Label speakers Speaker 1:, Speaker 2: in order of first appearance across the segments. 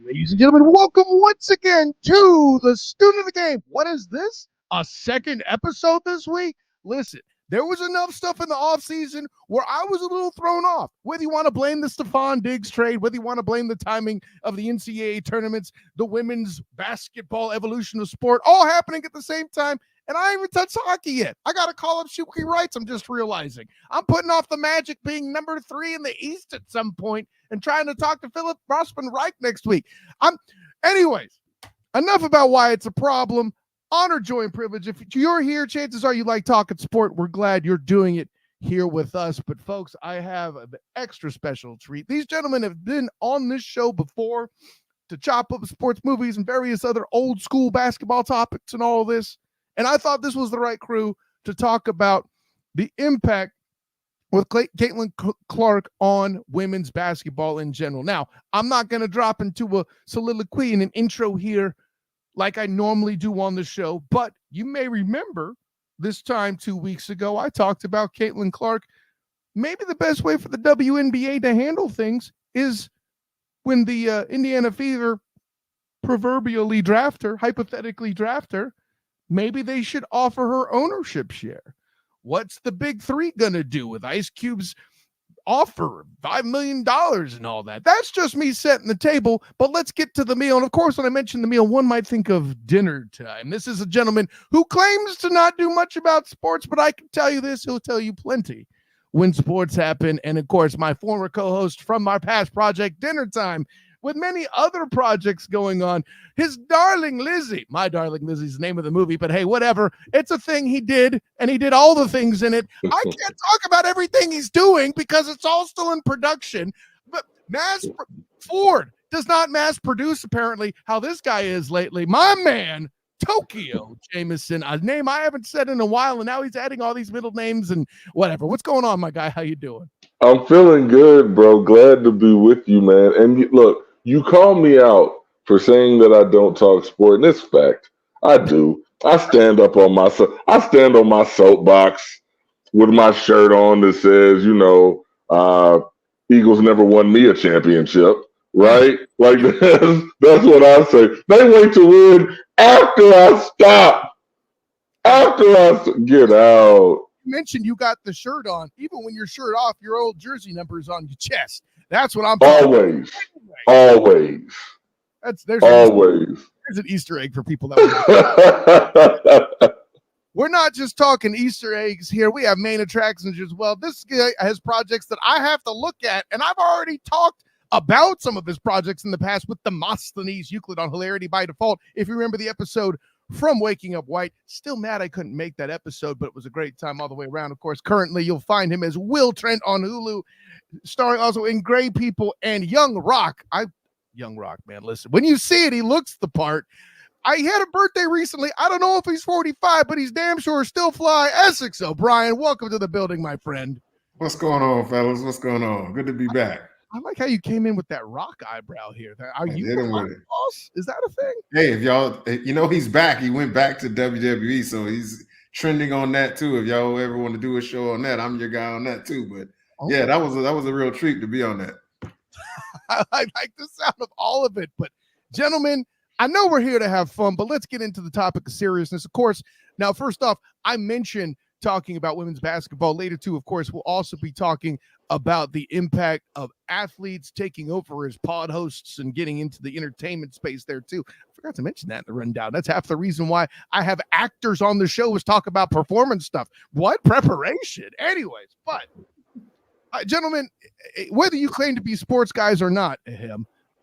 Speaker 1: Ladies and gentlemen, welcome once again to the Student of the Game. What is this? A second episode this week? Listen, there was enough stuff in the offseason where I was a little thrown off. Whether you want to blame the Stephon Diggs trade, whether you want to blame the timing of the NCAA tournaments, the women's basketball evolution of sport, all happening at the same time. And I ain't even touched hockey yet. I got to call up Shuki Wrights. I'm just realizing. I'm putting off the Magic being number 3 in the East at some point and trying to talk to Philip Rossman Reich next week. Anyways, enough about why it's a problem. Honor, joy, and privilege. If you're here, chances are you like talking sport. We're glad you're doing it here with us. But folks, I have an extra special treat. These gentlemen have been on this show before to chop up sports movies and various other old school basketball topics and all this. And I thought this was the right crew to talk about the impact with Caitlin Clark on women's basketball in general. Now, I'm not going to drop into a soliloquy and an intro here like I normally do on the show, but you may remember this time 2 weeks ago, I talked about Caitlin Clark. Maybe the best way for the WNBA to handle things is when the Indiana Fever proverbially hypothetically draft her, maybe they should offer her ownership share. What's the big three going to do with Ice Cube's offer, $5 million and all that? That's just me setting the table, but let's get to the meal. And of course, when I mention the meal, one might think of dinner time. This is a gentleman who claims to not do much about sports, but I can tell you this, he'll tell you plenty when sports happen. And of course, my former co-host from my past project, Dinner Time, with many other projects going on. His darling Lizzie, my darling Lizzie's the name of the movie, but hey, whatever. It's a thing he did, and he did all the things in it. I can't talk about everything he's doing because it's all still in production. But Ford does not mass produce, apparently, how this guy is lately. My man, Tokeo Jamison, a name I haven't said in a while, and now he's adding all these middle names and whatever. What's going on, my guy? How you doing?
Speaker 2: I'm feeling good, bro. Glad to be with you, man. And look, you call me out for saying that I don't talk sport, and it's fact. I do. I stand on my soapbox with my shirt on that says, Eagles never won me a championship, right? Like that's what I say. They wait to win after I stop. Get out.
Speaker 1: You mentioned you got the shirt on. Even when your shirt off, your old jersey number is on your chest. That's what I'm talking
Speaker 2: Always.
Speaker 1: There's an Easter egg for people that we're not just talking Easter eggs here. We have main attractions as well. This guy has projects that I have to look at, and I've already talked about some of his projects in the past with Demosthenes Euclid on Hilarity by Default. If you remember the episode from Waking Up White, still mad I couldn't make that episode, but it was a great time all the way around. Of course, currently you'll find him as Will Trent on Hulu, starring also in Gray People and Young Rock. Young Rock, man, listen, when you see it, he looks the part. He had a birthday recently. I don't know if he's 45, but he's damn sure still fly. Essex OBrien, welcome to the building, my friend.
Speaker 3: What's going on, fellas? What's going on? Good to be back.
Speaker 1: I like how you came in with that rock eyebrow here. Are you the boss? Is that a thing?
Speaker 3: Hey, if y'all, he's back. He went back to WWE, so he's trending on that too. If y'all ever want to do a show on that, I'm your guy on that too. But yeah, that was a real treat to be on that.
Speaker 1: I like the sound of all of it. But gentlemen, I know we're here to have fun, but let's get into the topic of seriousness. Of course, now, first off, I mentioned talking about women's basketball. Later, too, of course, we'll also be talking about the impact of athletes taking over as pod hosts and getting into the entertainment space there, too. I forgot to mention that in the rundown. That's half the reason why I have actors on the show is talk about performance stuff. What? Preparation. Anyways, but, gentlemen, whether you claim to be sports guys or not,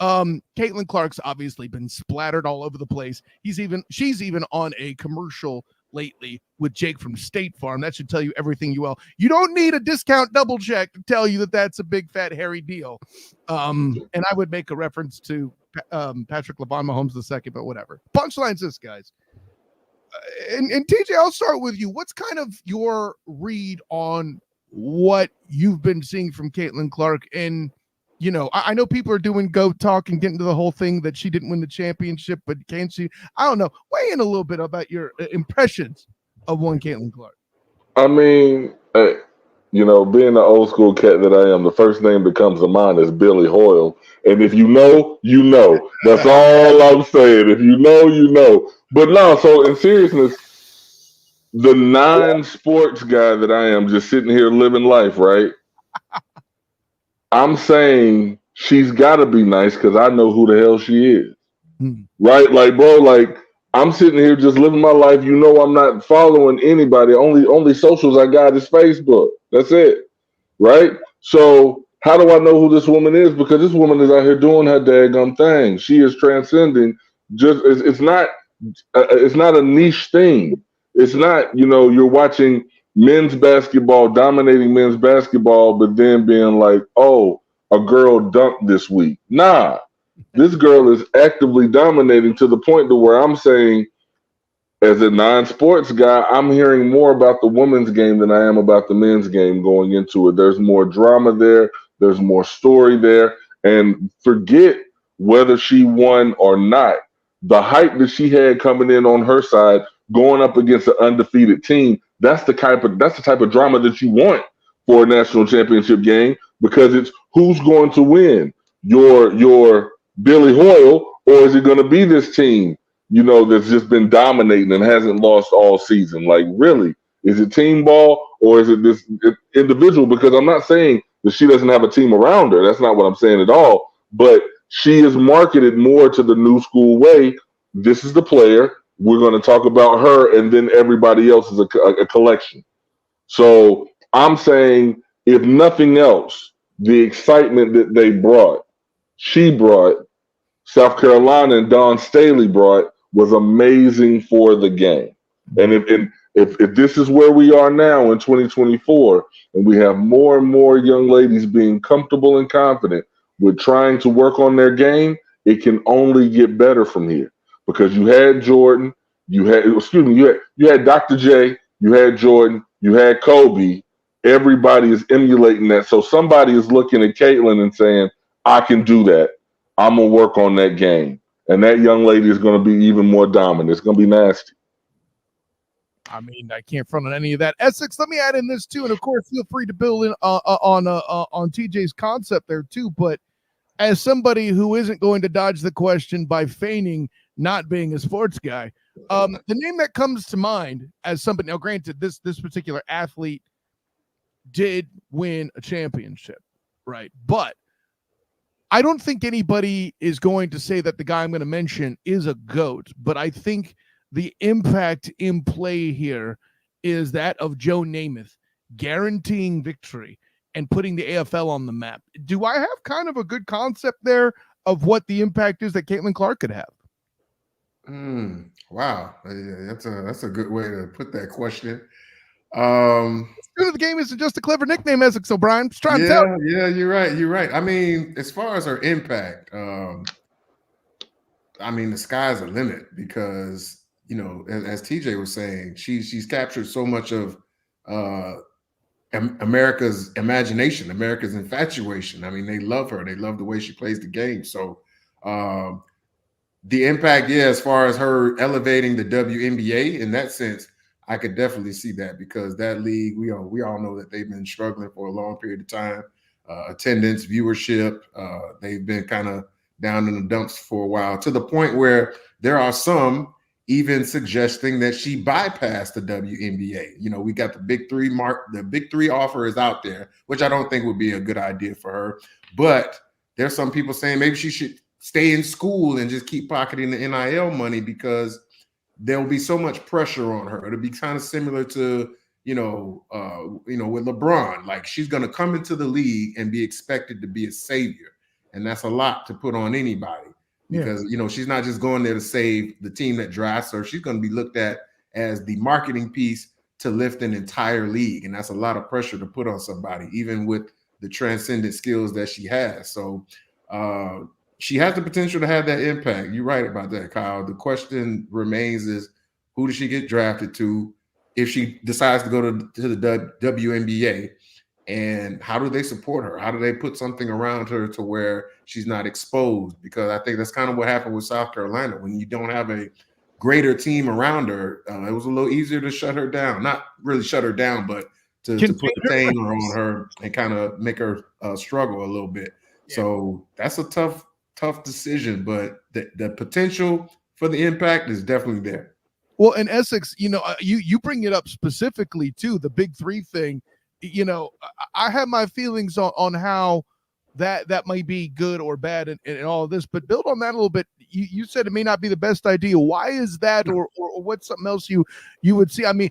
Speaker 1: Caitlin Clark's obviously been splattered all over the place. She's even on a commercial lately with Jake from State Farm. That should tell you everything you don't need a discount double check to tell you that that's a big fat hairy deal. And I would make a reference to Patrick LeVon Mahomes II, but whatever. Punchline's this, guys. And TJ, I'll start with you. What's kind of your read on what you've been seeing from Caitlin Clark? And I know people are doing GOAT talk and getting to the whole thing that she didn't win the championship, but can't she? I don't know. Weigh in a little bit about your impressions of one Caitlin Clark.
Speaker 2: I mean, being the old school cat that I am, the first name that comes to mind is Billy Hoyle. And if you know, you know. That's all I'm saying. If you know, you know. But no, so in seriousness, the non-sports guy that I am, just sitting here living life, right? I'm saying she's got to be nice because I know who the hell she is. Right? Like, bro, like I'm sitting here just living my life. I'm not following anybody. Only socials I got is Facebook. That's it. Right? So how do I know who this woman is? Because this woman is out here doing her daggum thing. She is transcending. It's not a niche thing. It's not, you're watching men's basketball, dominating men's basketball, but then being like, oh, a girl dunked this week. Nah, this girl is actively dominating to the point to where I'm saying, as a non-sports guy, I'm hearing more about the women's game than I am about the men's game going into it. There's more drama there. There's more story there. And forget whether she won or not. The hype that she had coming in on her side, going up against an undefeated team, that's the type of drama that you want for a national championship game, because it's who's going to win, your Billy Hoyle, or is it going to be this team that's just been dominating and hasn't lost all season? Like, really, is it team ball or is it this individual? Because I'm not saying that she doesn't have a team around her. That's not what I'm saying at all. But she is marketed more to the new school way. This is the player. We're going to talk about her, and then everybody else is a collection. So I'm saying, if nothing else, the excitement that she brought, South Carolina and Don Staley brought, was amazing for the game. And if this is where we are now in 2024, and we have more and more young ladies being comfortable and confident with trying to work on their game, it can only get better from here. Because you had Jordan, you had Dr. J, you had Jordan, you had Kobe. Everybody is emulating that. So somebody is looking at Caitlin and saying, I can do that. I'm going to work on that game. And that young lady is going to be even more dominant. It's going to be nasty.
Speaker 1: I mean, I can't front on any of that. Essex, let me add in this too. And of course, feel free to build in on TJ's concept there too. But as somebody who isn't going to dodge the question by feigning not being a sports guy, the name that comes to mind as somebody, now granted, this particular athlete did win a championship, right? But I don't think anybody is going to say that the guy I'm going to mention is a GOAT, but I think the impact in play here is that of Joe Namath guaranteeing victory and putting the AFL on the map. Do I have kind of a good concept there of what the impact is that Caitlin Clark could have?
Speaker 3: Wow. That's a good way to put that question.
Speaker 1: The game isn't just a clever nickname, Essex OBrien. Just trying to tell you.
Speaker 3: Yeah, you're right. I mean, as far as her impact, I mean, the sky's the limit, because, as TJ was saying, she's captured so much of America's imagination, America's infatuation. I mean, they love her. They love the way she plays the game. So the impact, as far as her elevating the WNBA in that sense, I could definitely see that, because that league, we all know that they've been struggling for a long period of time. Attendance, viewership, they've been kind of down in the dumps for a while, to the point where there are some even suggesting that she bypassed the WNBA. We got the big three the big three offer is out there, which I don't think would be a good idea for her. But there's some people saying maybe she should stay in school and just keep pocketing the NIL money, because there will be so much pressure on her. It'll be kind of similar to, with LeBron. Like, she's going to come into the league and be expected to be a savior. And that's a lot to put on anybody, because, she's not just going there to save the team that drafts her. She's going to be looked at as the marketing piece to lift an entire league. And that's a lot of pressure to put on somebody, even with the transcendent skills that she has. So she has the potential to have that impact. You're right about that, Kyle. The question remains is, who does she get drafted to if she decides to go to the WNBA? And how do they support her? How do they put something around her to where she's not exposed? Because I think that's kind of what happened with South Carolina. When you don't have a greater team around her, it was a little easier to shut her down. Not really shut her down, but to put a tamer on her and kind of make her struggle a little bit. Yeah. So that's a tough decision, but the potential for the impact is definitely there.
Speaker 1: Well, and Essex, you bring it up specifically too, the big three thing. I have my feelings on how that might be good or bad in all of this, but build on that a little bit. You said it may not be the best idea. Why is that, or what's something else you would see? I mean,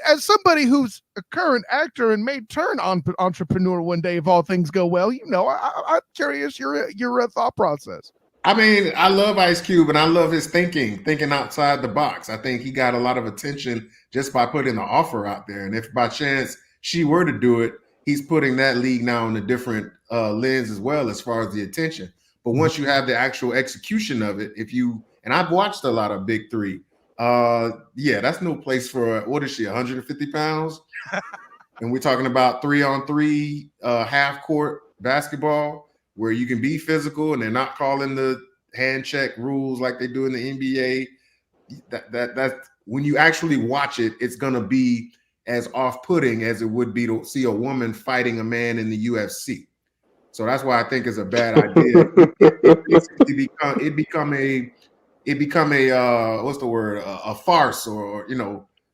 Speaker 1: as somebody who's a current actor and may turn entrepreneur one day if all things go well, I'm curious your thought process.
Speaker 3: I mean, I love Ice Cube and I love his thinking outside the box. I think he got a lot of attention just by putting the offer out there. And if by chance she were to do it, he's putting that league now in a different lens as well as far as the attention. But once you have the actual execution of it, and I've watched a lot of Big Three, that's no place for, what is she, 150 pounds? And we're talking about 3-on-3 half court basketball where you can be physical and they're not calling the hand check rules like they do in the NBA. That when you actually watch it, it's going to be as off-putting as it would be to see a woman fighting a man in the UFC. So that's why I think it's a bad idea. It become a what's the word? A farce, or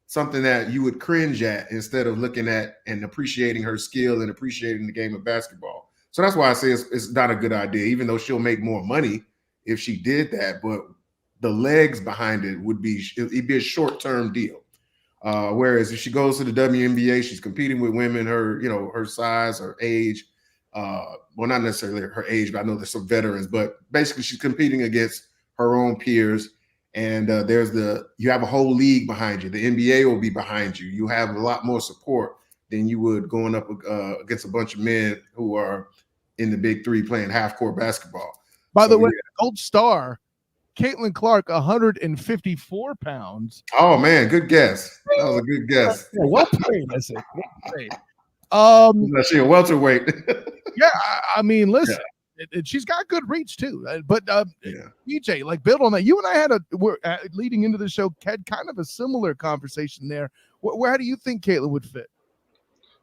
Speaker 3: something that you would cringe at instead of looking at and appreciating her skill and appreciating the game of basketball. So that's why I say it's not a good idea, even though she'll make more money if she did that. But the legs behind it it'd be a short-term deal. Whereas if she goes to the WNBA, she's competing with women her size, her age. Well, not necessarily her age, but I know there's some veterans. But basically, she's competing against her own peers. And you have a whole league behind you. The NBA will be behind you. You have a lot more support than you would going up against a bunch of men who are in the Big Three playing half-court basketball.
Speaker 1: By the way, Gold Star, Caitlin Clark, 154 pounds.
Speaker 3: Oh, man, good guess. That was a good guess.
Speaker 1: Yeah, well played, I said. Well played.
Speaker 3: She a welterweight.
Speaker 1: Yeah, I mean, listen, she's got good reach too. But DJ, like, build on that. You and I we're leading into the show, had kind of a similar conversation there. How do you think Caitlin would fit?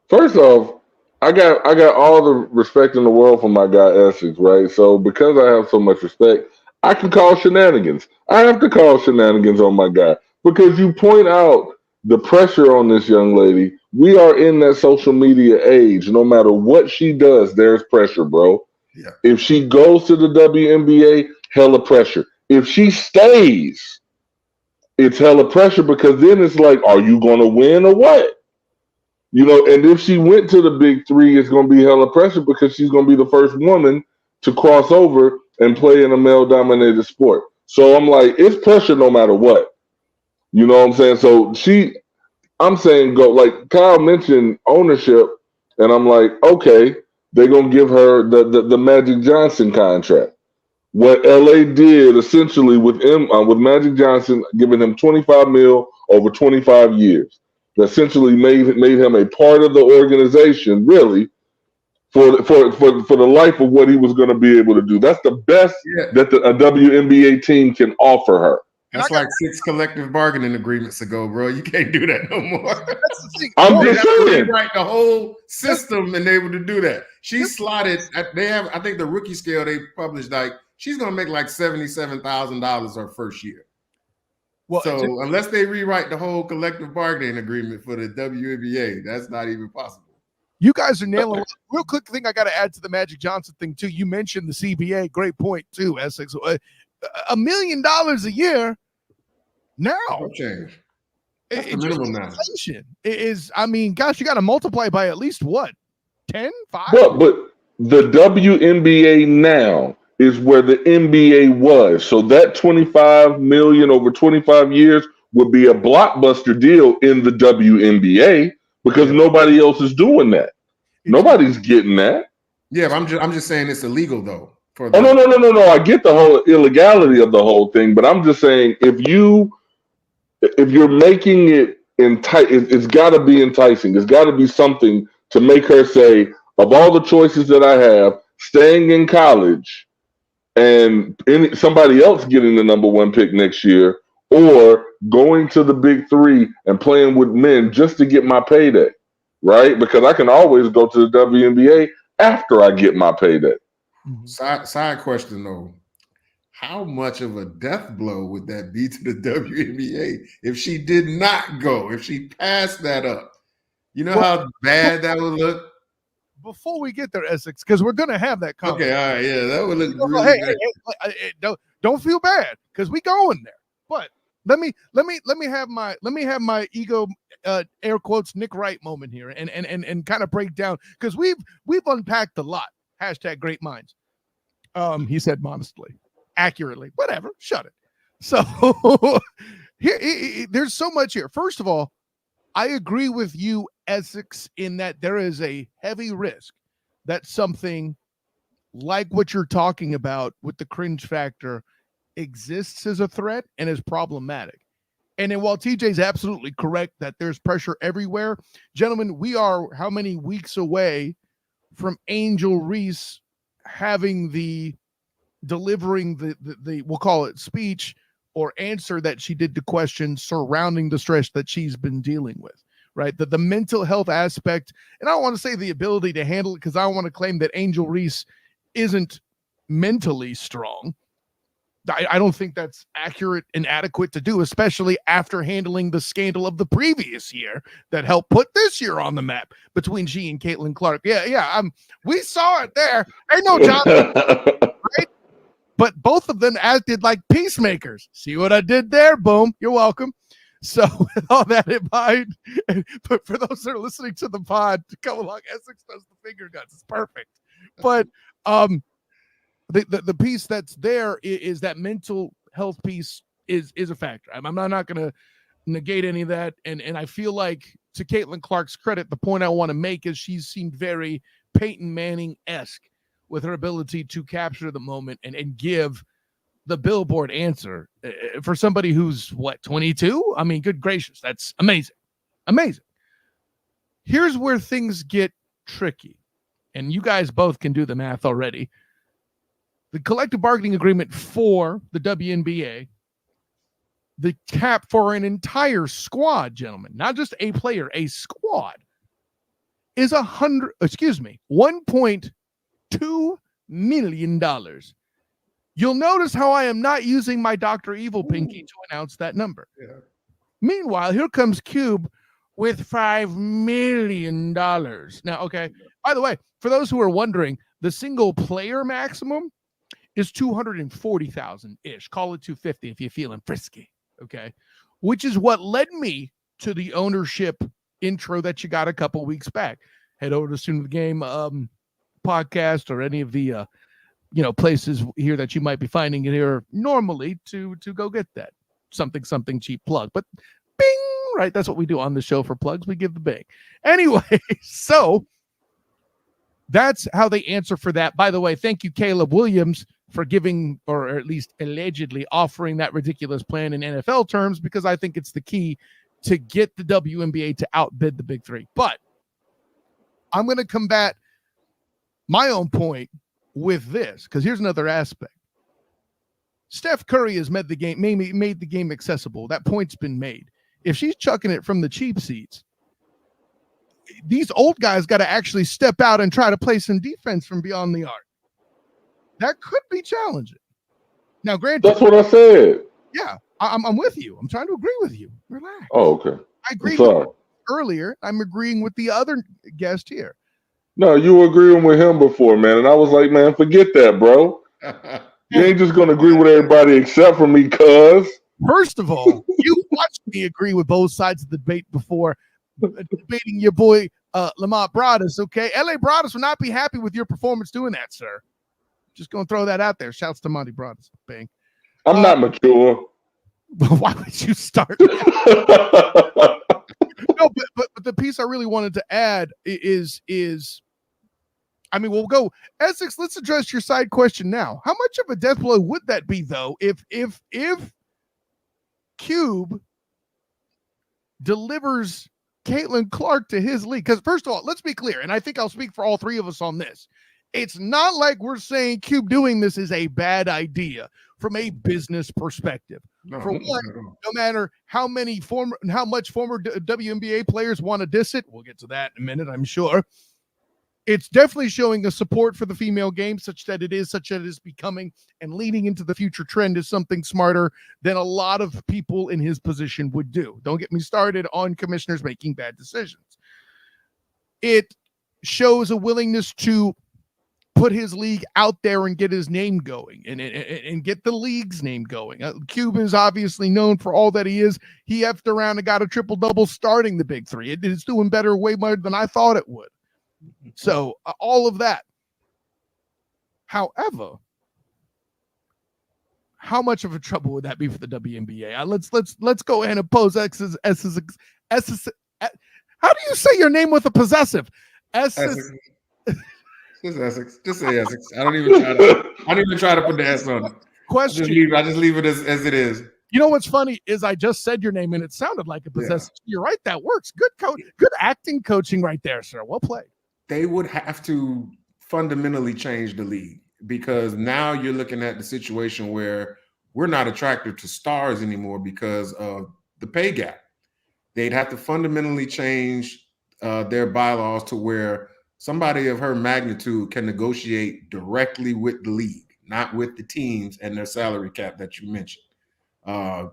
Speaker 2: First off, I got all the respect in the world for my guy Essex, right? So because I have so much respect, I can call shenanigans. I have to call shenanigans on my guy because you point out the pressure on this young lady. We are in that social media age. No matter what she does, there's pressure, bro. Yeah. If she goes to the WNBA, hella pressure. If she stays, it's hella pressure because then it's like, are you going to win or what? And if she went to the Big Three, it's going to be hella pressure because she's going to be the first woman to cross over and play in a male-dominated sport. So I'm like, it's pressure no matter what. You know what I'm saying? So I'm saying go, like Kyle mentioned ownership, and I'm like, okay, they're going to give her the Magic Johnson contract. What LA did essentially with Magic Johnson, giving him $25 million over 25 years. Essentially made him a part of the organization, really, for the life of what he was going to be able to do. That's the best that a WNBA team can offer her.
Speaker 3: That's like 6 collective bargaining agreements ago, bro. You can't do that no more.
Speaker 1: That's the thing.
Speaker 2: I'm just saying.
Speaker 3: Rewrite the whole system and able to do that. She slotted. They have, I think, the rookie scale they published. Like she's going to make like $77,000 her first year. Well, so unless they rewrite the whole collective bargaining agreement for the WNBA, that's not even possible.
Speaker 1: You guys are nailing it. Real quick thing I got to add to the Magic Johnson thing, too. You mentioned the CBA. Great point, too, Essex. $1 million a year now.
Speaker 3: No change. That's the minimum now.
Speaker 1: Gosh, you got to multiply by at least, what, 10, 5?
Speaker 2: But the WNBA now is where the NBA was. So that $25 million over 25 years would be a blockbuster deal in the WNBA because nobody else is doing that. Nobody's getting that.
Speaker 3: Yeah, but I'm just saying it's illegal though.
Speaker 2: No. I get the whole illegality of the whole thing, but I'm just saying if you're making it it's got to be enticing. It's got to be something to make her say, of all the choices that I have, staying in college and somebody else getting the number 1 pick next year, or going to the Big Three and playing with men just to get my payday. right? Because I can always go to the WNBA after I get my payday.
Speaker 3: Side question though. How much of a death blow would that be to the WNBA if she did not go, if she passed that up? You know how bad that would look?
Speaker 1: Before we get there, Essex, because we're going to have that conversation.
Speaker 3: Okay, all right, yeah, that would look really bad.
Speaker 1: Hey, don't feel bad because we going there. But let me have my ego air quotes Nick Wright moment here and kind of break down because we've unpacked a lot. Hashtag great minds. He said modestly, accurately, whatever. Shut it. So here, there's so much here. First of all, I agree with you, Essex, in that there is a heavy risk that something like what you're talking about with the cringe factor exists as a threat and is problematic. And then while TJ's absolutely correct that there's pressure everywhere, gentlemen, we are how many weeks away from Angel Reese having delivering the we'll call it speech or answer that she did to questions surrounding the stress that she's been dealing with, right? The mental health aspect, and I don't want to say the ability to handle it because I don't want to claim that Angel Reese isn't mentally strong. I don't think that's accurate and adequate to do, especially after handling the scandal of the previous year that helped put this year on the map between she and Caitlin Clark. Yeah. We saw it there. Ain't no John, right? But both of them acted like peacemakers. See what I did there? Boom. You're welcome. So with all that in mind, but for those that are listening to the pod, to come along, Essex does the finger guns. It's perfect. But the piece that's there is that mental health piece is a factor. I'm not going to negate any of that. And I feel like, to Caitlin Clark's credit, the point I want to make is she's seemed very Peyton Manning-esque with her ability to capture the moment and give the billboard answer for somebody who's 22. I mean, good gracious, that's amazing. Here's where things get tricky, and you guys both can do the math already. The collective bargaining agreement for the WNBA, the cap for an entire squad, gentlemen, not just a player, a squad, is $1.2 million. You'll notice how I am not using my Dr. Evil pinky to announce that number.
Speaker 3: Yeah.
Speaker 1: Meanwhile, here comes Cube with $5 million. Now, okay, by the way, for those who are wondering, the single player maximum is 240,000-ish. Call it 250 if you're feeling frisky, okay? Which is what led me to the ownership intro that you got a couple weeks back. Head over to Student of the Game podcast or any of the places here that you might be finding it here normally to go get that something cheap plug. But bing, right? That's what we do on the show for plugs. We give the bing. Anyway, so that's how they answer for that. By the way, thank you, Caleb Williams, for giving, or at least allegedly offering, that ridiculous plan in NFL terms, because I think it's the key to get the WNBA to outbid the big three. But I'm going to combat my own point with this, because here's another aspect. Steph Curry has made the game accessible. That point's been made. If she's chucking it from the cheap seats, these old guys got to actually step out and try to play some defense from beyond the arc. That could be challenging. Now, granted,
Speaker 2: that's what I said.
Speaker 1: Yeah, I'm with you. I'm trying to agree with you. Relax.
Speaker 2: Oh, okay.
Speaker 1: I agreed with you earlier. I'm agreeing with the other guest here.
Speaker 2: No, you were agreeing with him before, man. And I was like, man, forget that, bro. You ain't just going to agree with everybody except for me, cuz.
Speaker 1: First of all, you watched me agree with both sides of the debate before debating your boy Lamont Broadus, okay? L.A. Broadus will not be happy with your performance doing that, sir. Just going to throw that out there. Shouts to Monty Broadus. Bang.
Speaker 2: I'm not mature.
Speaker 1: Why would you start? No, but the piece I really wanted to add is I mean, we'll go Essex. Let's address your side question now. How much of a death blow would that be, though, if Cube delivers Caitlin Clark to his league? Because first of all, let's be clear, and I think I'll speak for all three of us on this. It's not like we're saying Cube doing this is a bad idea from a business perspective.
Speaker 3: No,
Speaker 1: For one, no matter how much former WNBA players want to diss it, we'll get to that in a minute, I'm sure. It's definitely showing a support for the female game such that it is becoming and leading into the future trend is something smarter than a lot of people in his position would do. Don't get me started on commissioners making bad decisions. It shows a willingness to put his league out there and get his name going and get the league's name going. Cube is obviously known for all that he is. He effed around and got a triple-double starting the Big Three. It is doing better, way more than I thought it would. So all of that. However, how much of a trouble would that be for the WNBA? Let's go ahead and pose Essex. How do you say your name with a possessive?
Speaker 3: Essex. Just Essex. Just say Essex. I don't even try to put the S on it.
Speaker 1: Question.
Speaker 3: I just leave it as it is.
Speaker 1: You know what's funny is I just said your name and it sounded like a possessive. Yeah. You're right. That works. Good acting coaching right there, sir. Well played.
Speaker 3: They would have to fundamentally change the league because now you're looking at the situation where we're not attracted to stars anymore because of the pay gap. They'd have to fundamentally change their bylaws to where somebody of her magnitude can negotiate directly with the league, not with the teams and their salary cap that you mentioned.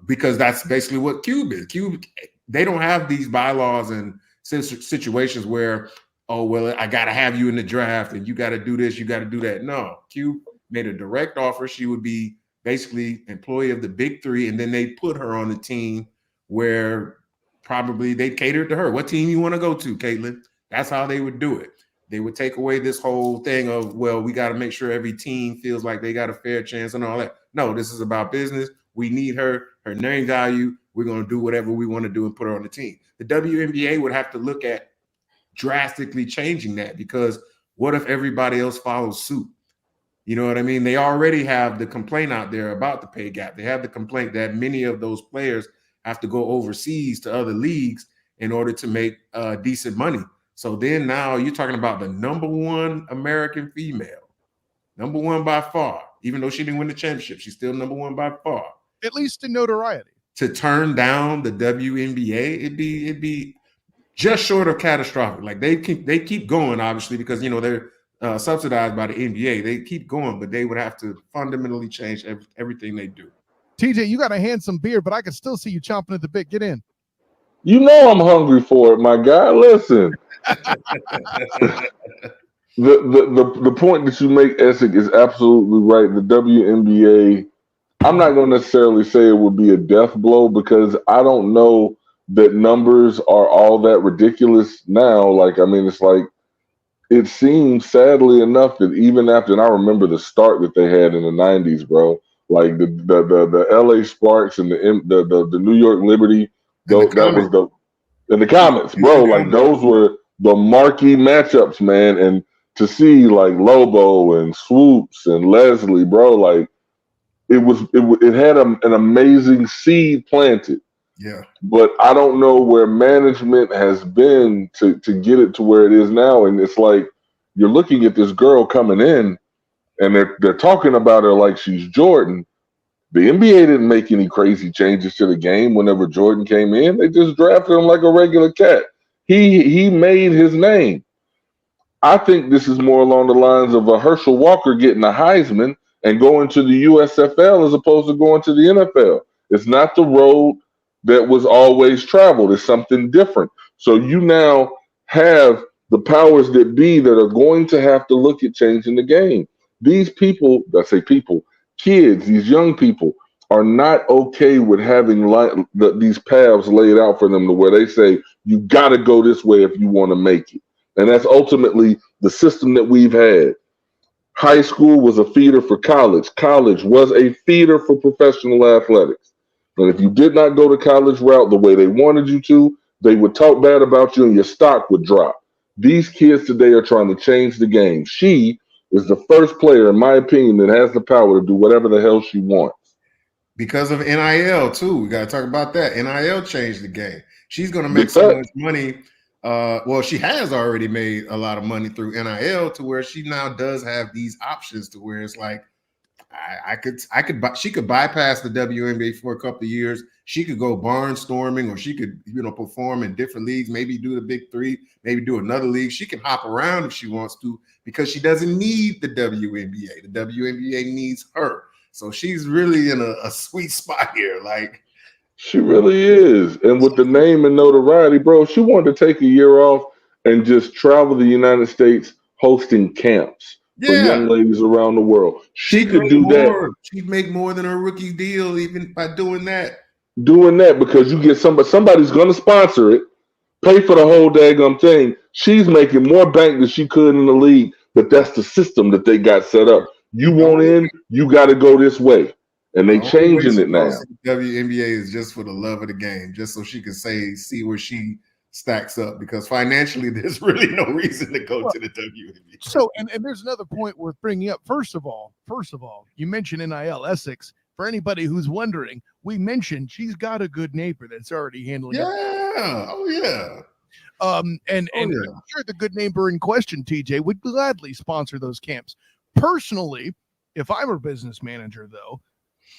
Speaker 3: Because that's basically what Cube is. Cube, they don't have these bylaws and situations where, oh, well, I got to have you in the draft and you got to do this, you got to do that. No, Cube made a direct offer. She would be basically employee of the Big Three, and then they put her on the team where probably they catered to her. What team you want to go to, Caitlin? That's how they would do it. They would take away this whole thing of, well, we got to make sure every team feels like they got a fair chance and all that. No, this is about business. We need her name value. We're going to do whatever we want to do and put her on the team. The WNBA would have to look at drastically changing that because what if everybody else follows suit? You know what I mean? They already have the complaint out there about the pay gap. They have the complaint that many of those players have to go overseas to other leagues in order to make decent money. So then now you're talking about the number one American female, number one by far, even though she didn't win the championship, she's still number one by far.
Speaker 1: At least in notoriety.
Speaker 3: To turn down the WNBA, it'd be just short of catastrophic. Like they keep going, obviously, because, you know, they're subsidized by the NBA. They keep going, but they would have to fundamentally change everything they do.
Speaker 1: TJ, you got a handsome beard, but I can still see you chomping at the bit. Get in.
Speaker 2: You know I'm hungry for it, my guy. Listen. The point that you make, Essex, is absolutely right. The WNBA, I'm not going to necessarily say it would be a death blow because I don't know that numbers are all that ridiculous now. Like, I mean, it's like, it seems sadly enough that even after, and I remember the start that they had in the 90s, bro, like the LA Sparks and the New York Liberty, in the comments, bro, like those were the marquee matchups, man. And to see like Lobo and Swoops and Leslie, bro, like it had an amazing seed planted.
Speaker 3: Yeah.
Speaker 2: But I don't know where management has been to get it to where it is now. And it's like you're looking at this girl coming in and they're talking about her like she's Jordan. The NBA didn't make any crazy changes to the game whenever Jordan came in. They just drafted him like a regular cat. He made his name. I think this is more along the lines of a Herschel Walker getting a Heisman and going to the USFL as opposed to going to the NFL. It's not the road that was always traveled. It's something different. So you now have the powers that be that are going to have to look at changing the game. These people, I say people, kids, these young people are not okay with having these paths laid out for them to where they say, you got to go this way if you want to make it. And that's ultimately the system that we've had. High school was a feeder for college. College was a feeder for professional athletics. And if you did not go the college route the way they wanted you to, they would talk bad about you and your stock would drop. These kids today are trying to change the game. She is the first player, in my opinion, that has the power to do whatever the hell she wants.
Speaker 3: Because of NIL, too. We got to talk about that. NIL changed the game. She's going to make so much money well, she has already made a lot of money through NIL to where she now does have these options to where it's like, she could bypass the WNBA for a couple of years. She could go barnstorming, or she could, perform in different leagues, maybe do the big three, maybe do another league. She can hop around if she wants to because she doesn't need the WNBA. The WNBA needs her. So she's really in a sweet spot here. Like,
Speaker 2: she really is. And with the name and notoriety, bro, she wanted to take a year off and just travel the United States hosting camps for young ladies around the world. She could do that.
Speaker 3: She'd make more than her rookie deal even by doing that.
Speaker 2: Doing that because you get somebody's going to sponsor it, pay for the whole daggum thing. She's making more bank than she could in the league, but that's the system that they got set up. You want in, you got to go this way. And they changing it now.
Speaker 3: WNBA is just for the love of the game, just so she can see where she stacks up, because financially there's really no reason to go to the WNBA.
Speaker 1: So, and there's another point worth bringing up. First of all, you mentioned NIL. Essex. For anybody who's wondering, we mentioned she's got a good neighbor that's already handling it.
Speaker 3: Yeah. Oh yeah.
Speaker 1: And you're the good neighbor in question, TJ, would gladly sponsor those camps. Personally, if I'm a business manager, though,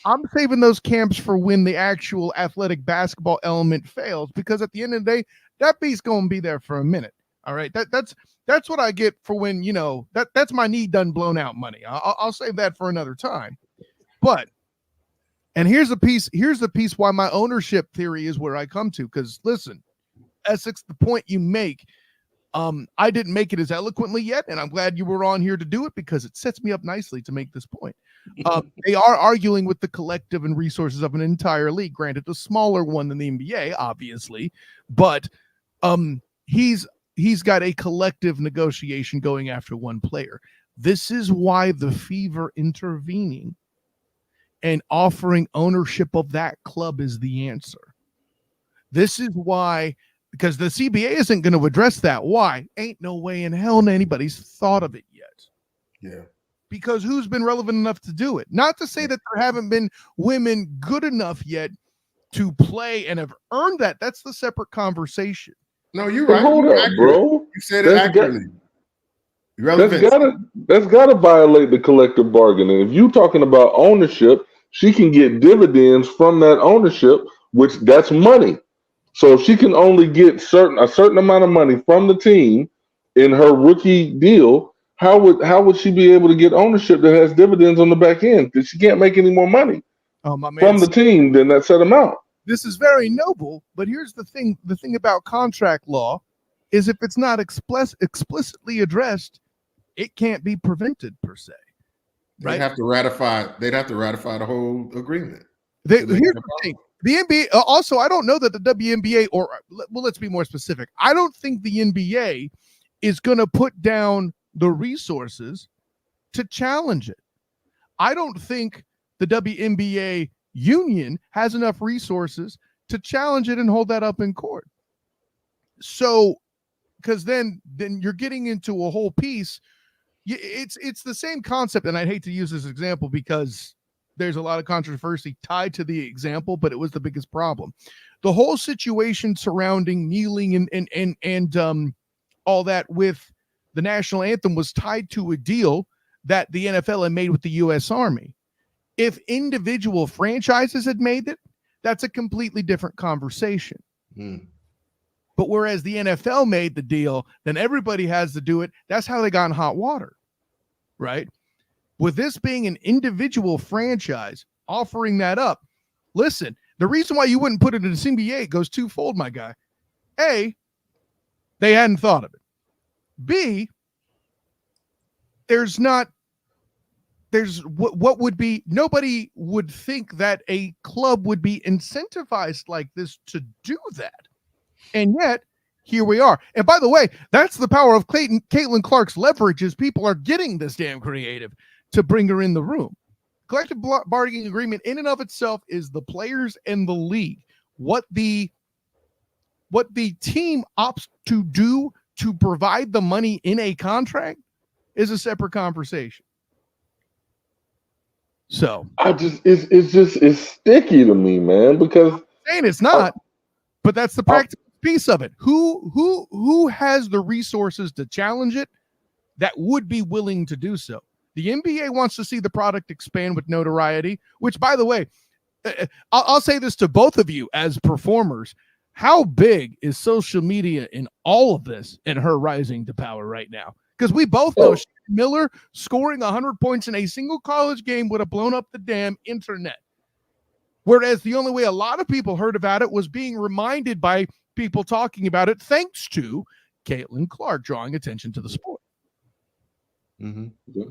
Speaker 1: I'm saving those camps for when the actual athletic basketball element fails, because at the end of the day, that beast's going to be there for a minute. All right. That's what I get for when, that's my knee done blown out money. I'll save that for another time. But, and here's the piece why my ownership theory is where I come to. Because listen, Essex, the point you make, I didn't make it as eloquently yet, and I'm glad you were on here to do it because it sets me up nicely to make this point. They are arguing with the collective and resources of an entire league, granted a smaller one than the NBA, obviously, but he's got a collective negotiation going after one player. This is why the Fever intervening and offering ownership of that club is the answer. This is why, because the CBA isn't going to address that. Why? Ain't no way in hell anybody's thought of it yet.
Speaker 3: Yeah.
Speaker 1: Because who's been relevant enough to do it? Not to say that there haven't been women good enough yet to play and have earned that. That's the separate conversation.
Speaker 3: No, you're right.
Speaker 2: Hold up, bro.
Speaker 3: You said it accurately.
Speaker 2: That's gotta violate the collective bargaining. If you're talking about ownership, she can get dividends from that ownership, which that's money. So if she can only get a certain amount of money from the team in her rookie deal, how would she be able to get ownership that has dividends on the back end? Because she can't make any more money from the team than that set amount.
Speaker 1: This is very noble, but here's the thing. The thing about contract law is if it's not explicitly addressed, it can't be prevented per se. Right?
Speaker 3: They'd have to ratify the whole agreement.
Speaker 1: Here's the thing. The NBA, also, I don't know that the WNBA, let's be more specific. I don't think the NBA is going to put down the resources to challenge it. I don't think the WNBA union has enough resources to challenge it and hold that up in court. So, because then you're getting into a whole piece. It's the same concept, and I'd hate to use this example because there's a lot of controversy tied to the example, but it was the biggest problem. The whole situation surrounding kneeling and all that with the national anthem was tied to a deal that the NFL had made with the U.S. Army. If individual franchises had made it, that's a completely different conversation. But whereas the NFL made the deal, then everybody has to do it. That's how they got in hot water, right? With this being an individual franchise offering that up, listen, the reason why you wouldn't put it in the CBA goes twofold, my guy. A, they hadn't thought of it. B, nobody would think that a club would be incentivized like this to do that. And yet, here we are. And by the way, that's the power of Caitlin Clark's leverage is people are getting this damn creative to bring her in the room. Collective bargaining agreement in and of itself is the players and the league. What the team opts to do to provide the money in a contract is a separate conversation. So
Speaker 2: it's sticky to me, man, because
Speaker 1: saying it's not, but that's the practical piece of it. Who has the resources to challenge it that would be willing to do so? The NBA wants to see the product expand with notoriety, which, by the way, I'll say this to both of you as performers. How big is social media in all of this and her rising to power right now? Because we both know Miller scoring 100 points in a single college game would have blown up the damn internet. Whereas the only way a lot of people heard about it was being reminded by people talking about it thanks to Caitlin Clark drawing attention to the sport.
Speaker 3: Mm-hmm.
Speaker 2: Yeah.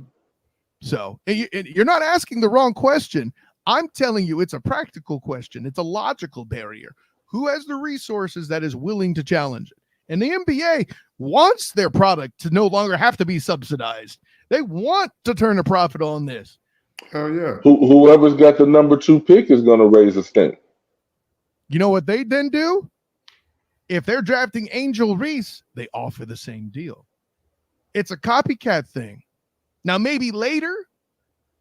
Speaker 1: So you're not asking the wrong question. I'm telling you it's a practical question. It's a logical barrier. Who has the resources that is willing to challenge it? And the NBA wants their product to no longer have to be subsidized. They want to turn a profit on this.
Speaker 3: Oh, yeah.
Speaker 2: Whoever's got the number 2 pick is going to raise a stink.
Speaker 1: You know what they then do? If they're drafting Angel Reese, they offer the same deal. It's a copycat thing. Now, maybe later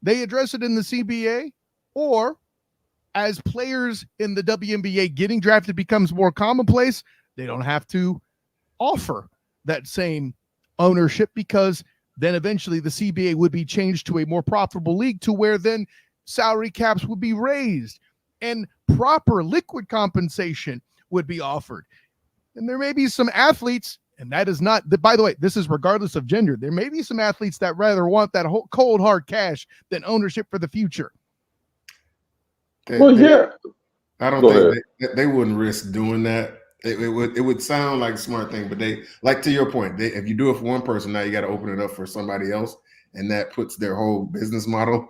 Speaker 1: they address it in the CBA, or as players in the WNBA getting drafted becomes more commonplace, they don't have to offer that same ownership, because then eventually the CBA would be changed to a more profitable league, to where then salary caps would be raised and proper liquid compensation would be offered. And there may be some athletes, and that is not, by the way, this is regardless of gender, there may be some athletes that rather want that whole cold hard cash than ownership for the future.
Speaker 3: I don't
Speaker 2: Go
Speaker 3: think they wouldn't risk doing that. It would sound like a smart thing, but they, like, to your point, if you do it for one person, now you got to open it up for somebody else, and that puts their whole business model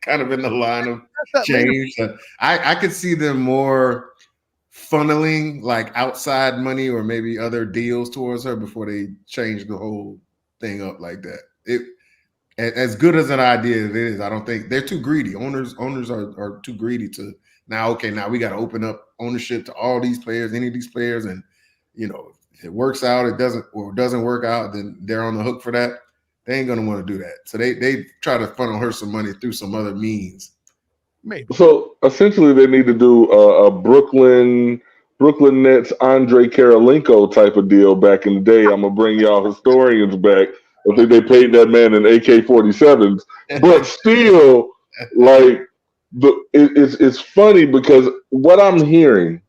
Speaker 3: kind of in the line of change. I could see them more funneling like outside money or maybe other deals towards her before they change the whole thing up like that. As good as an idea it is, I don't think they're too greedy. Owners are too greedy to now we got to open up ownership to all these players, any of these players, and if it works out, it doesn't work out, then they're on the hook for that. They ain't gonna want to do that. So they try to funnel her some money through some other means.
Speaker 1: Maybe.
Speaker 2: So essentially, they need to do a Brooklyn Nets Andre Karolinko type of deal back in the day. I'm gonna bring y'all historians back. I think they paid that man in AK-47s, but still, like, it's funny because what I'm hearing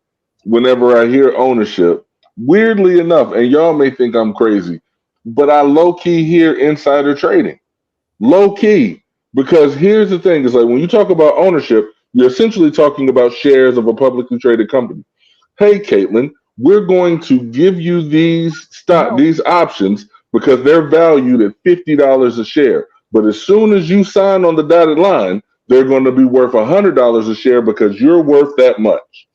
Speaker 2: whenever I hear ownership, weirdly enough, and y'all may think I'm crazy, but I low key hear insider trading, low key, because here's the thing: is like when you talk about ownership, you're essentially talking about shares of a publicly traded company. Hey, Caitlin, we're going to give you these options because they're valued at $50 a share. But as soon as you sign on the dotted line, they're going to be worth $100 a share because you're worth that much.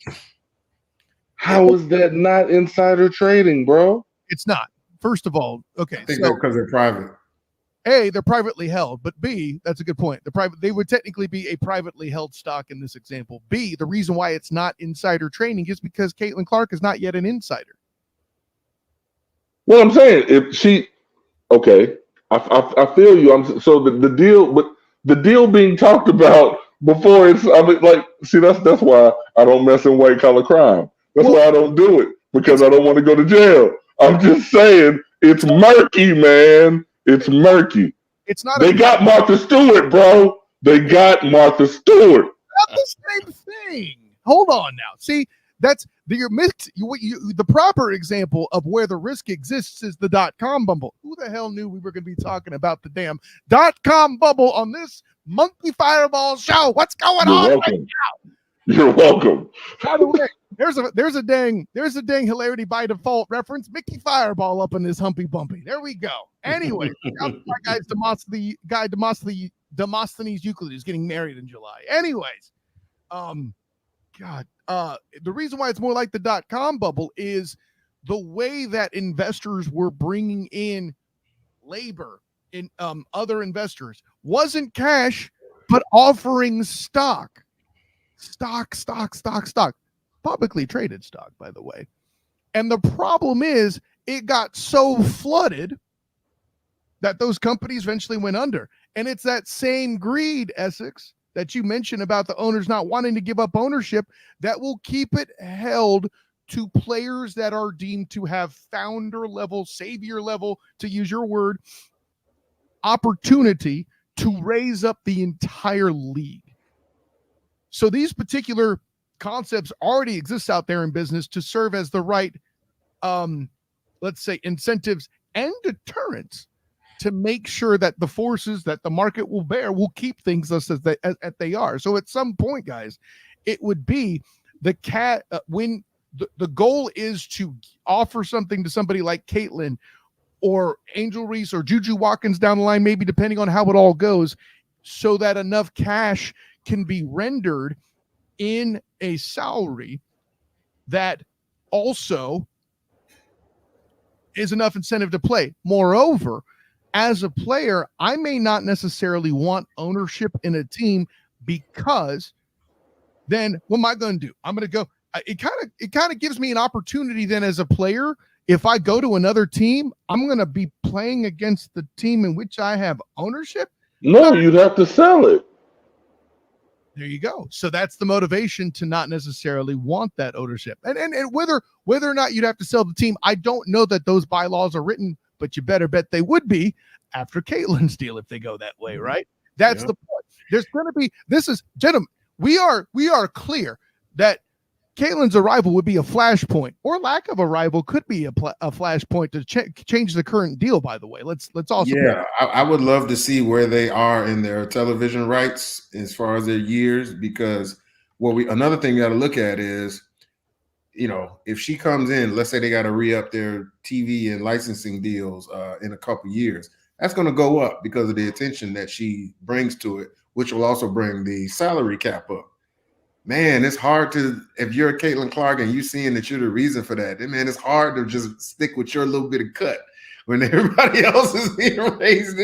Speaker 2: How is that not insider trading, bro?
Speaker 1: It's not. First of all, okay.
Speaker 3: I think that's because they're private.
Speaker 1: A, they're privately held, but B, that's a good point. They would technically be a privately held stock in this example. B, the reason why it's not insider trading is because Caitlin Clark is not yet an insider.
Speaker 2: Well, I'm saying I feel you. So the deal being talked about before that's why I don't mess in white collar crime. That's why I don't do it, because I don't want to go to jail. I'm just saying it's murky, man. It's murky.
Speaker 1: It's not.
Speaker 2: They got Martha Stewart, bro. They got Martha Stewart.
Speaker 1: Not the same thing. Hold on now. See, that's your mix. The proper example of where the risk exists is the .com bubble. Who the hell knew we were going to be talking about the damn .com bubble on this Monkey Fireball show? What's going on right now?
Speaker 2: You're welcome.
Speaker 1: By the way, there's a dang hilarity by default reference. Mickey Fireball up in this Humpy Bumpy. There we go. Anyway, my guy's Demosthenes Euclid is getting married in July. Anyways, the reason why it's more like the .com bubble is the way that investors were bringing in labor in other investors wasn't cash, but offering stock, publicly traded stock, by the way. And the problem is it got so flooded that those companies eventually went under. And it's that same greed, Essex, that you mentioned about the owners not wanting to give up ownership that will keep it held to players that are deemed to have founder level, savior level, to use your word, opportunity to raise up the entire league. So these particular concepts already exist out there in business to serve as the right, let's say, incentives and deterrents to make sure that the forces that the market will bear will keep things as they are. So at some point, guys, it would be when the goal is to offer something to somebody like Caitlin or Angel Reese or Juju Watkins down the line, maybe depending on how it all goes, so that enough cash can be rendered in a salary that also is enough incentive to play. Moreover, as a player, I may not necessarily want ownership in a team, because then what am I going to do? I'm going to go. It kind of gives me an opportunity then as a player. If I go to another team, I'm going to be playing against the team in which I have ownership.
Speaker 2: No, you'd have to sell it.
Speaker 1: There you go. So that's the motivation to not necessarily want that ownership. And whether or not you'd have to sell the team, I don't know that those bylaws are written, but you better bet they would be after Caitlin's deal if they go that way, right? That's the point. There's going to be, gentlemen, we are clear that Caitlin's arrival would be a flashpoint, or lack of arrival could be a flashpoint to change the current deal, by the way. Let's also.
Speaker 3: Yeah, I would love to see where they are in their television rights as far as their years, because another thing you got to look at is, if she comes in, let's say they got to re-up their TV and licensing deals in a couple years, that's going to go up because of the attention that she brings to it, which will also bring the salary cap up. Man, it's hard if you're a Caitlin Clark and you seeing that you're the reason for that, man, it's hard to just stick with your little bit of cut when everybody else is being raised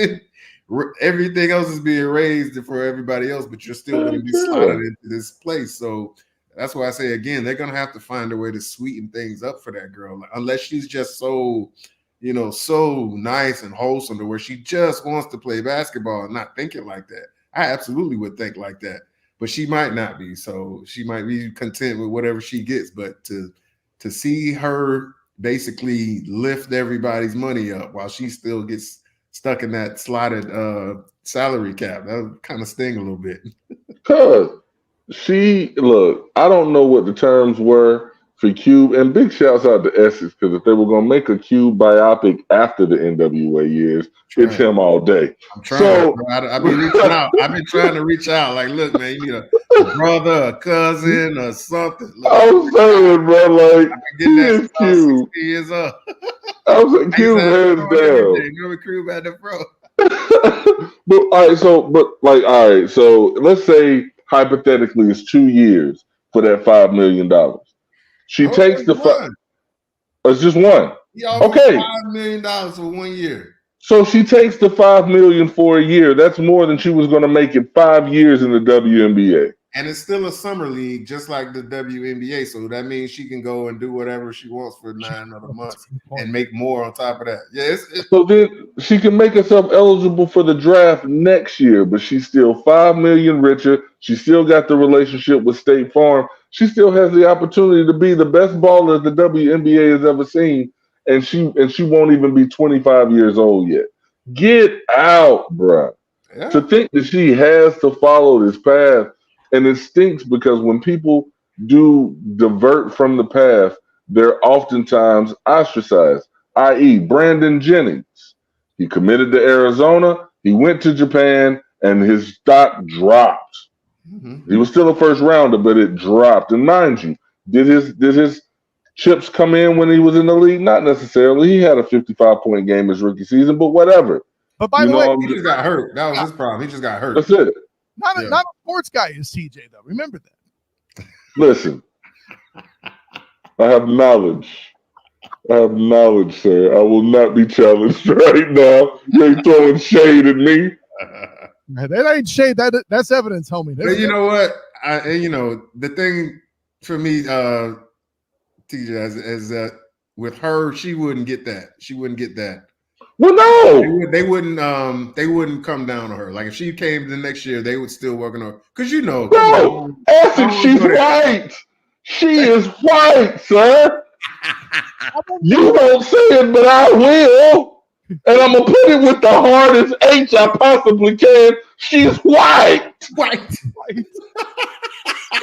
Speaker 3: everything else is being raised for everybody else, but you're still going to be slotted into this place. So that's why I say, again, they're going to have to find a way to sweeten things up for that girl, unless she's just so nice and wholesome to where she just wants to play basketball and not thinking like that. I absolutely would think like that. But she might not be, so she might be content with whatever she gets. But to see her basically lift everybody's money up while she still gets stuck in that slotted salary cap, that would kind of sting a little bit.
Speaker 2: Cause I don't know what the terms were for Cube, and big shouts out to Essex, because if they were gonna make a Cube biopic after the NWA years, it's him all day.
Speaker 3: I'm trying. I've been reaching out. I've been trying to reach out. Like, look, man, you need a brother, a cousin, or something. Look,
Speaker 2: I'm saying, bro, like,
Speaker 3: he is Cube. 60 years old.
Speaker 2: I was like, Cube hands down.
Speaker 3: Remember Cube at the pro.
Speaker 2: All right, so let's say hypothetically it's 2 years for that $5 million. She takes the it's just one. Okay,
Speaker 3: $5 million for 1 year.
Speaker 2: So she takes the $5 million for a year. That's more than she was going to make in 5 years in the WNBA.
Speaker 3: And it's still a summer league, just like the WNBA. So that means she can go and do whatever she wants for 9 other months and make more on top of that. Yeah.
Speaker 2: So then she can make herself eligible for the draft next year, but she's still $5 million richer. She still got the relationship with State Farm. She still has the opportunity to be the best baller the WNBA has ever seen, and she won't even be 25 years old yet. Get out, bruh. Yeah. To think that she has to follow this path. And it stinks because when people do divert from the path, they're oftentimes ostracized, i.e. Brandon Jennings. He committed to Arizona, he went to Japan, and his stock dropped. Mm-hmm. He was still a first rounder, but it dropped. And mind you, did his chips come in when he was in the league? Not necessarily. He had a 55-point game his rookie season, but whatever.
Speaker 1: But by the way,
Speaker 3: he just got hurt. That was his problem. He just got hurt.
Speaker 2: That's it.
Speaker 1: Not a sports guy is TJ, though. Remember that.
Speaker 2: Listen, I have knowledge. Sir. I will not be challenged right now. They throwing shade at me.
Speaker 1: That ain't shade. That's evidence, homie.
Speaker 3: But you know what? The thing for me, TJ, is that with her, she wouldn't get that. She wouldn't get that.
Speaker 2: Well, no,
Speaker 3: they wouldn't come down on her. Like if she came the next year, they would still work on her. Because
Speaker 2: bro, Essex, she's right. She is white, sir. You won't say it, but I will. And I'm going to put it with the hardest H I possibly can. She's white.
Speaker 3: White.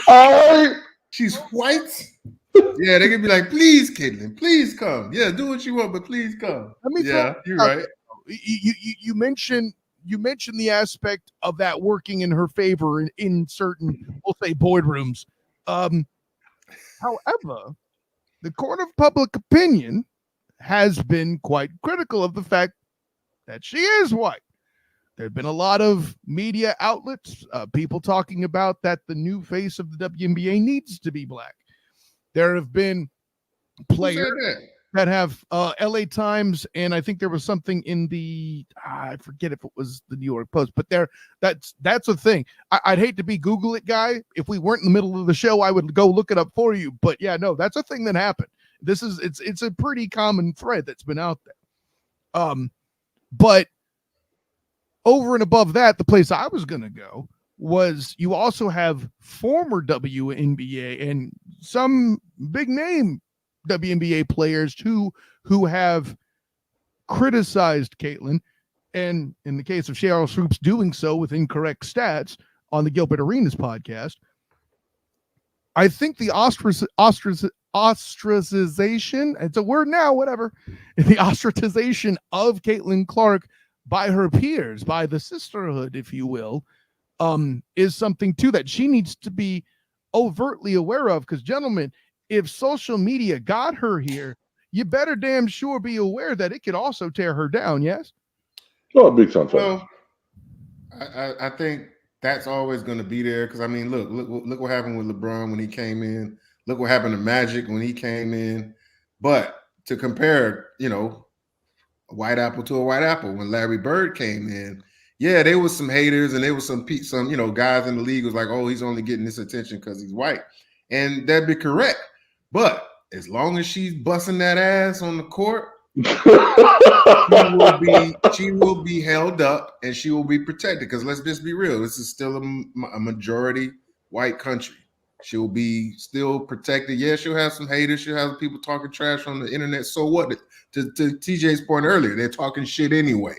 Speaker 2: All right.
Speaker 3: She's white. Yeah, they can be like, please, Caitlin, please come. Yeah, do what you want, but please come. Yeah, you're right.
Speaker 1: You mentioned the aspect of that working in her favor in certain, we'll say, boardrooms. However, the court of public opinion has been quite critical of the fact that she is white. There have been a lot of media outlets, people talking about that the new face of the WNBA needs to be black. There have been players that have LA Times, and I think there was something in the I forget if it was the New York Post, but that's a thing. I'd hate to be Google it guy. If we weren't in the middle of the show, I would go look it up for you. But yeah, no, that's a thing that happened. It's a pretty common thread that's been out there. But over and above that, the place I was gonna go was you also have former WNBA and some big name WNBA players who have criticized Caitlin, and in the case of Cheryl Swoops doing so with incorrect stats on the Gilbert Arenas podcast. I think the ostracization, it's a word now, whatever, the ostracization of Caitlin Clark by her peers, by the sisterhood, if you will, is something too that she needs to be overtly aware of. Because, gentlemen, if social media got her here, you better damn sure be aware that it could also tear her down. Yes.
Speaker 2: Oh, big time.
Speaker 3: Well, I think that's always going to be there. Because I mean, look what happened with LeBron when he came in. Look what happened to Magic when he came in. But to compare, a white apple to a white apple, when Larry Bird came in, yeah, there was some haters and there was some guys in the league was like, oh, he's only getting this attention because he's white, and that'd be correct. But as long as she's busting that ass on the court, she will be held up and she will be protected. Because let's just be real, this is still a majority white country. She'll be still protected. Yeah, she'll have some haters. She'll have people talking trash on the internet. So what? To TJ's point earlier, they're talking shit anyway.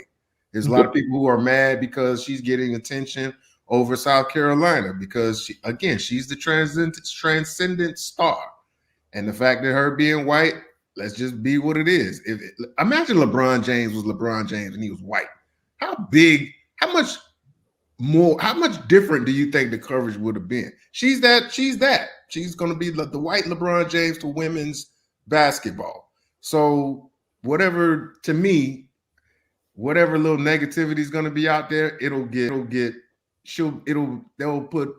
Speaker 3: There's a lot of people who are mad because she's getting attention over South Carolina because, she's the transcendent star. And the fact that her being white, let's just be what it is. Imagine LeBron James was LeBron James and he was white. How much different do you think the coverage would have been? She's that. She's going to be the white LeBron James to women's basketball. So whatever little negativity is going to be out there, they'll put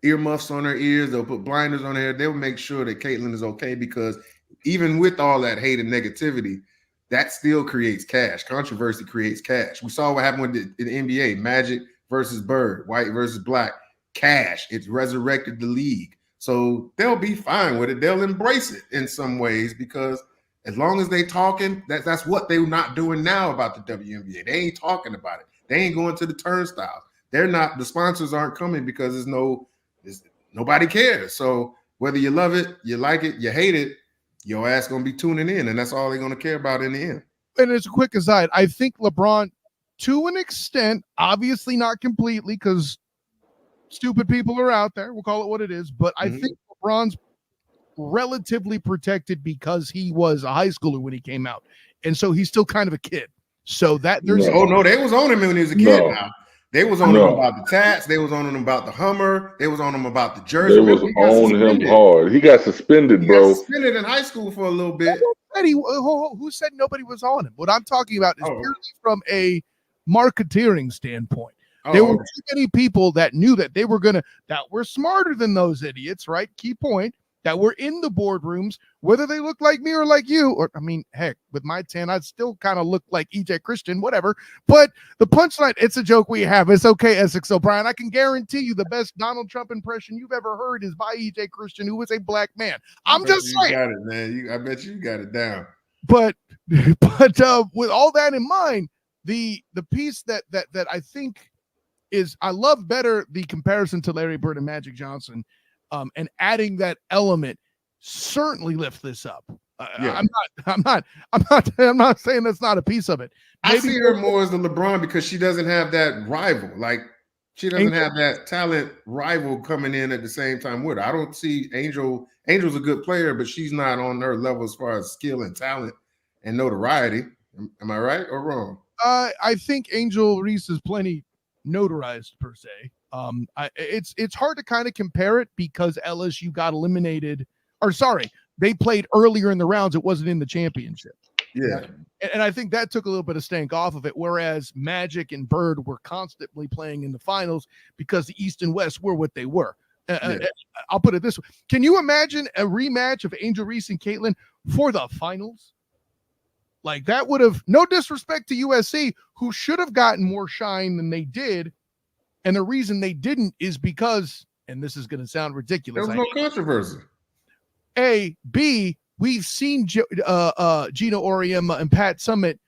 Speaker 3: earmuffs on her ears. They'll put blinders on her. They'll make sure that Caitlin is okay, because even with all that hate and negativity, that still creates cash. Controversy creates cash. We saw what happened with the NBA, Magic versus Bird, white versus black, cash. It's resurrected the league. So they'll be fine with it. They'll embrace it in some ways, because as long as they talking, that's what they're not doing now about the WNBA. They ain't talking about it. They ain't going to the turnstiles. The sponsors aren't coming because nobody cares. So whether you love it, you like it, you hate it, your ass going to be tuning in, and that's all they're going to care about in the end.
Speaker 1: And as a quick aside, I think LeBron, to an extent, obviously not completely, because stupid people are out there, we'll call it what it is, but I think LeBron's relatively protected because he was a high schooler when he came out, and so he's still kind of a kid. So that there's
Speaker 3: no, they was on him when he was a kid. Now they was on him about the tats, they was on him about the Hummer, they was on him about the jersey.
Speaker 2: They was on him hard. He got suspended, bro.
Speaker 3: Got suspended in high school for a little bit.
Speaker 1: Who said nobody was on him? What I'm talking about is purely from a marketeering standpoint. There were too many people that knew that they were that were smarter than those idiots, right? Key point, that were in the boardrooms, whether they look like me or like you, or, I mean, heck, with my tan, I'd still kind of look like EJ Christian, whatever. But the punchline, it's a joke we have. It's okay, Essex OBrien. I can guarantee you the best Donald Trump impression you've ever heard is by EJ Christian, who is a black man. I'm just saying.
Speaker 3: You got it, man. I bet you got it down.
Speaker 1: But with all that in mind, the piece that I think is, I love better the comparison to Larry Bird and Magic Johnson. and adding that element certainly lift this up.
Speaker 3: Yeah.
Speaker 1: I'm not saying that's not a piece of it.
Speaker 3: I see her more as the LeBron because she doesn't have that rival. Like she doesn't have that talent rival coming in at the same time with her. I don't see Angel. Angel's a good player, but she's not on her level as far as skill and talent and notoriety. Am I right or wrong?
Speaker 1: I think Angel Reese is plenty notarized per se. It's hard to kind of compare it because LSU got eliminated. Or sorry, they played earlier in the rounds. It wasn't in the championship.
Speaker 3: Yeah.
Speaker 1: And I think that took a little bit of stank off of it, whereas Magic and Bird were constantly playing in the finals because the East and West were what they were. I'll put it this way. Can you imagine a rematch of Angel Reese and Caitlin for the finals? Like that would have, no disrespect to USC, who should have gotten more shine than they did. And the reason they didn't is because, and this is going to sound ridiculous.
Speaker 3: There was no controversy.
Speaker 1: A, B, we've seen Gino Auriemma and Pat Summitt.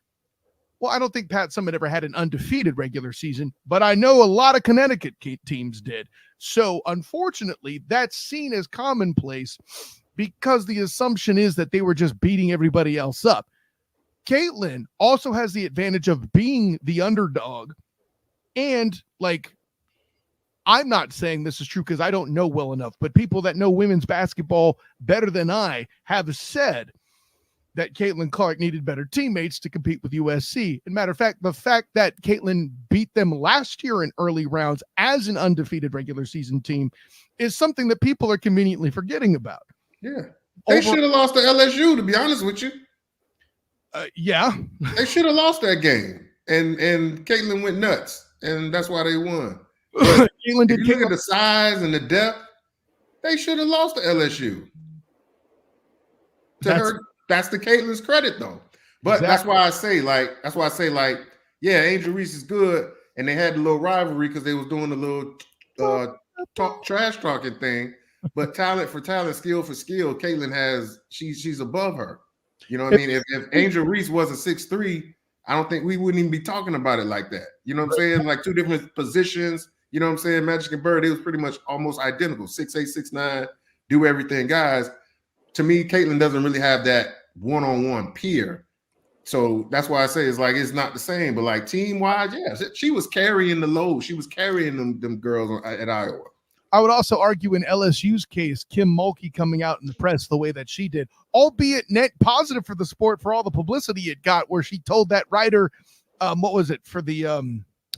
Speaker 1: Well, I don't think Pat Summitt ever had an undefeated regular season, but I know a lot of Connecticut teams did. So unfortunately, that's seen as commonplace because the assumption is that they were just beating everybody else up. Caitlin also has the advantage of being the underdog. And like, I'm not saying this is true because I don't know well enough, but people that know women's basketball better than I have said that Caitlin Clark needed better teammates to compete with USC. And matter of fact, the fact that Caitlin beat them last year in early rounds as an undefeated regular season team is something that people are conveniently forgetting about.
Speaker 3: Yeah. They should have lost to LSU, to be honest with you.
Speaker 1: Yeah.
Speaker 3: They should have lost that game. And Caitlin went nuts. And that's why they won. If you look at the size and the depth, they should have lost to LSU. That's the Caitlin's credit, though. But that's why I say, yeah, Angel Reese is good, and they had a little rivalry because they was doing a little trash talking thing. But talent for talent, skill for skill, Caitlin she's above her. You know what I mean? If Angel Reese was a 6'3", I don't think we wouldn't even be talking about it like that. You know what I'm saying? Like two different positions. You know what I'm saying? Magic and Bird, it was pretty much almost identical. 6'8", 6'9", do everything, guys. To me, Caitlin doesn't really have that one-on-one peer. So that's why I say it's not the same. But like team-wise, yeah, she was carrying the load. She was carrying them girls at Iowa.
Speaker 1: I would also argue in LSU's case, Kim Mulkey coming out in the press the way that she did, albeit net positive for the sport for all the publicity it got, where she told that writer, what was it for the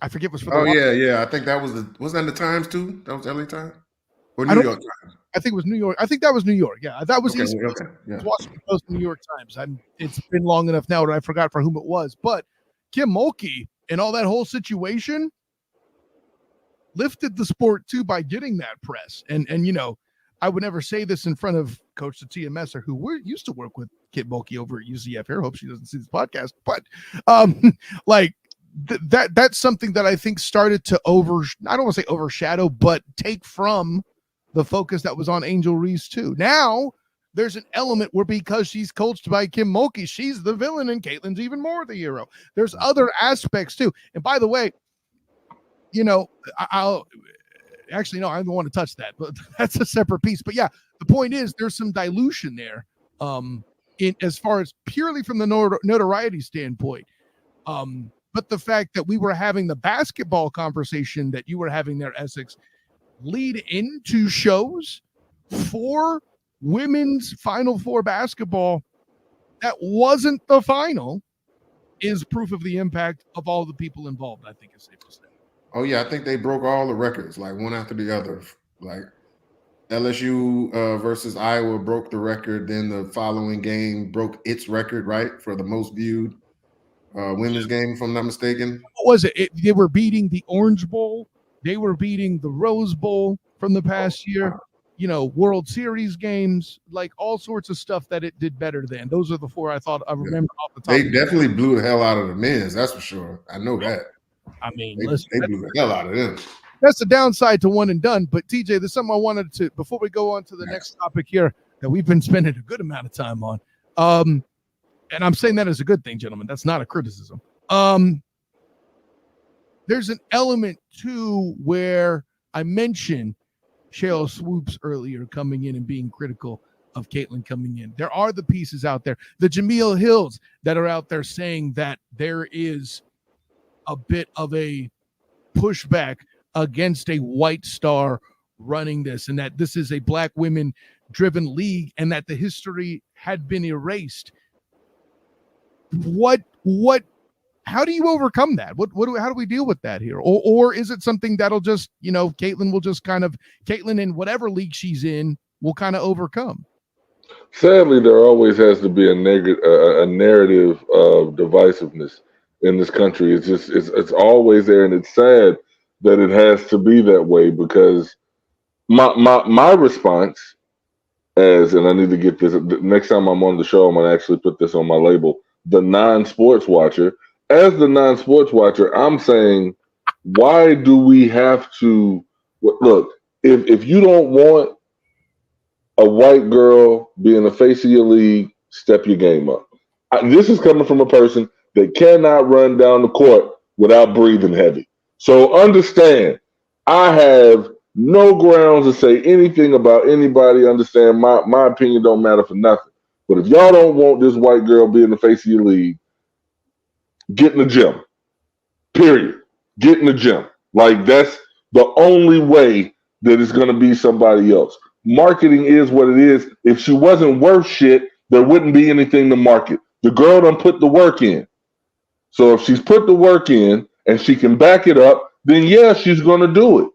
Speaker 1: I forget what's for the
Speaker 3: yeah. I think that was that the Times too? That was LA Times or New York Times?
Speaker 1: I think it was New York. I think that was New York. Yeah, that was East Coast.
Speaker 3: Yeah.
Speaker 1: Washington Post, New York Times. It's been long enough now that I forgot for whom it was. But Kim Mulkey and all that whole situation lifted the sport too by getting that press. And you know, I would never say this in front of Coach Tatia Messer, who used to work with Kim Mulkey over at UCF here. Hope she doesn't see this podcast, but that's something that I think started to I don't want to say overshadow, but take from the focus that was on Angel Reese too. Now there's an element where because she's coached by Kim Mulkey, she's the villain and Caitlin's even more the hero. There's other aspects too. And by the way, you know, I'll actually, no, I don't want to touch that, but that's a separate piece. But yeah, the point is there's some dilution there in as far as purely from the notoriety standpoint. But the fact that we were having the basketball conversation that you were having there, Essex, lead into shows for women's Final Four basketball that wasn't the final is proof of the impact of all the people involved, I think is safe to say.
Speaker 3: Oh, yeah, I think they broke all the records, like one after the other. Like LSU versus Iowa broke the record. Then the following game broke its record, right, for the most viewed women's game, if I'm not mistaken.
Speaker 1: What was it? They were beating the Orange Bowl. They were beating the Rose Bowl from the past year. You know, World Series games, like all sorts of stuff that it did better than. Those are the four I thought I remember off the top.
Speaker 3: They definitely blew the hell out of the men's, that's for sure. I know that.
Speaker 1: I mean,
Speaker 3: they blew the hell out of them.
Speaker 1: That's the downside to one and done. But TJ, there's something I wanted to, before we go on to the next topic here that we've been spending a good amount of time on. And I'm saying that as a good thing, gentlemen. That's not a criticism. There's an element too where I mentioned Cheryl Swoops earlier coming in and being critical of Caitlyn coming in. There are the pieces out there, the Jameel Hills that are out there saying that there is a bit of a pushback against a white star running this, and that this is a black women driven league and that the history had been erased. What how do you overcome that? How do we deal with that here? Or is it something that'll just, Caitlyn will just Caitlyn in whatever league she's in will kind of overcome?
Speaker 2: Sadly, there always has to be a narrative of divisiveness in this country. It's always there, and it's sad that it has to be that way, because my response, and I need to get this next time I'm on the show, I'm gonna actually put this on my label, the non-sports watcher. As the non-sports watcher, I'm saying, why do we have to look? If you don't want a white girl being the face of your league, step your game up. This is coming from a person that cannot run down the court without breathing heavy. So understand, I have no grounds to say anything about anybody. Understand, my opinion don't matter for nothing. But if y'all don't want this white girl being the face of your league, get in the gym. Period. Get in the gym. Like, that's the only way that it's going to be somebody else. Marketing is what it is. If she wasn't worth shit, there wouldn't be anything to market. The girl done put the work in. So if she's put the work in and she can back it up, then yeah, she's going to do it.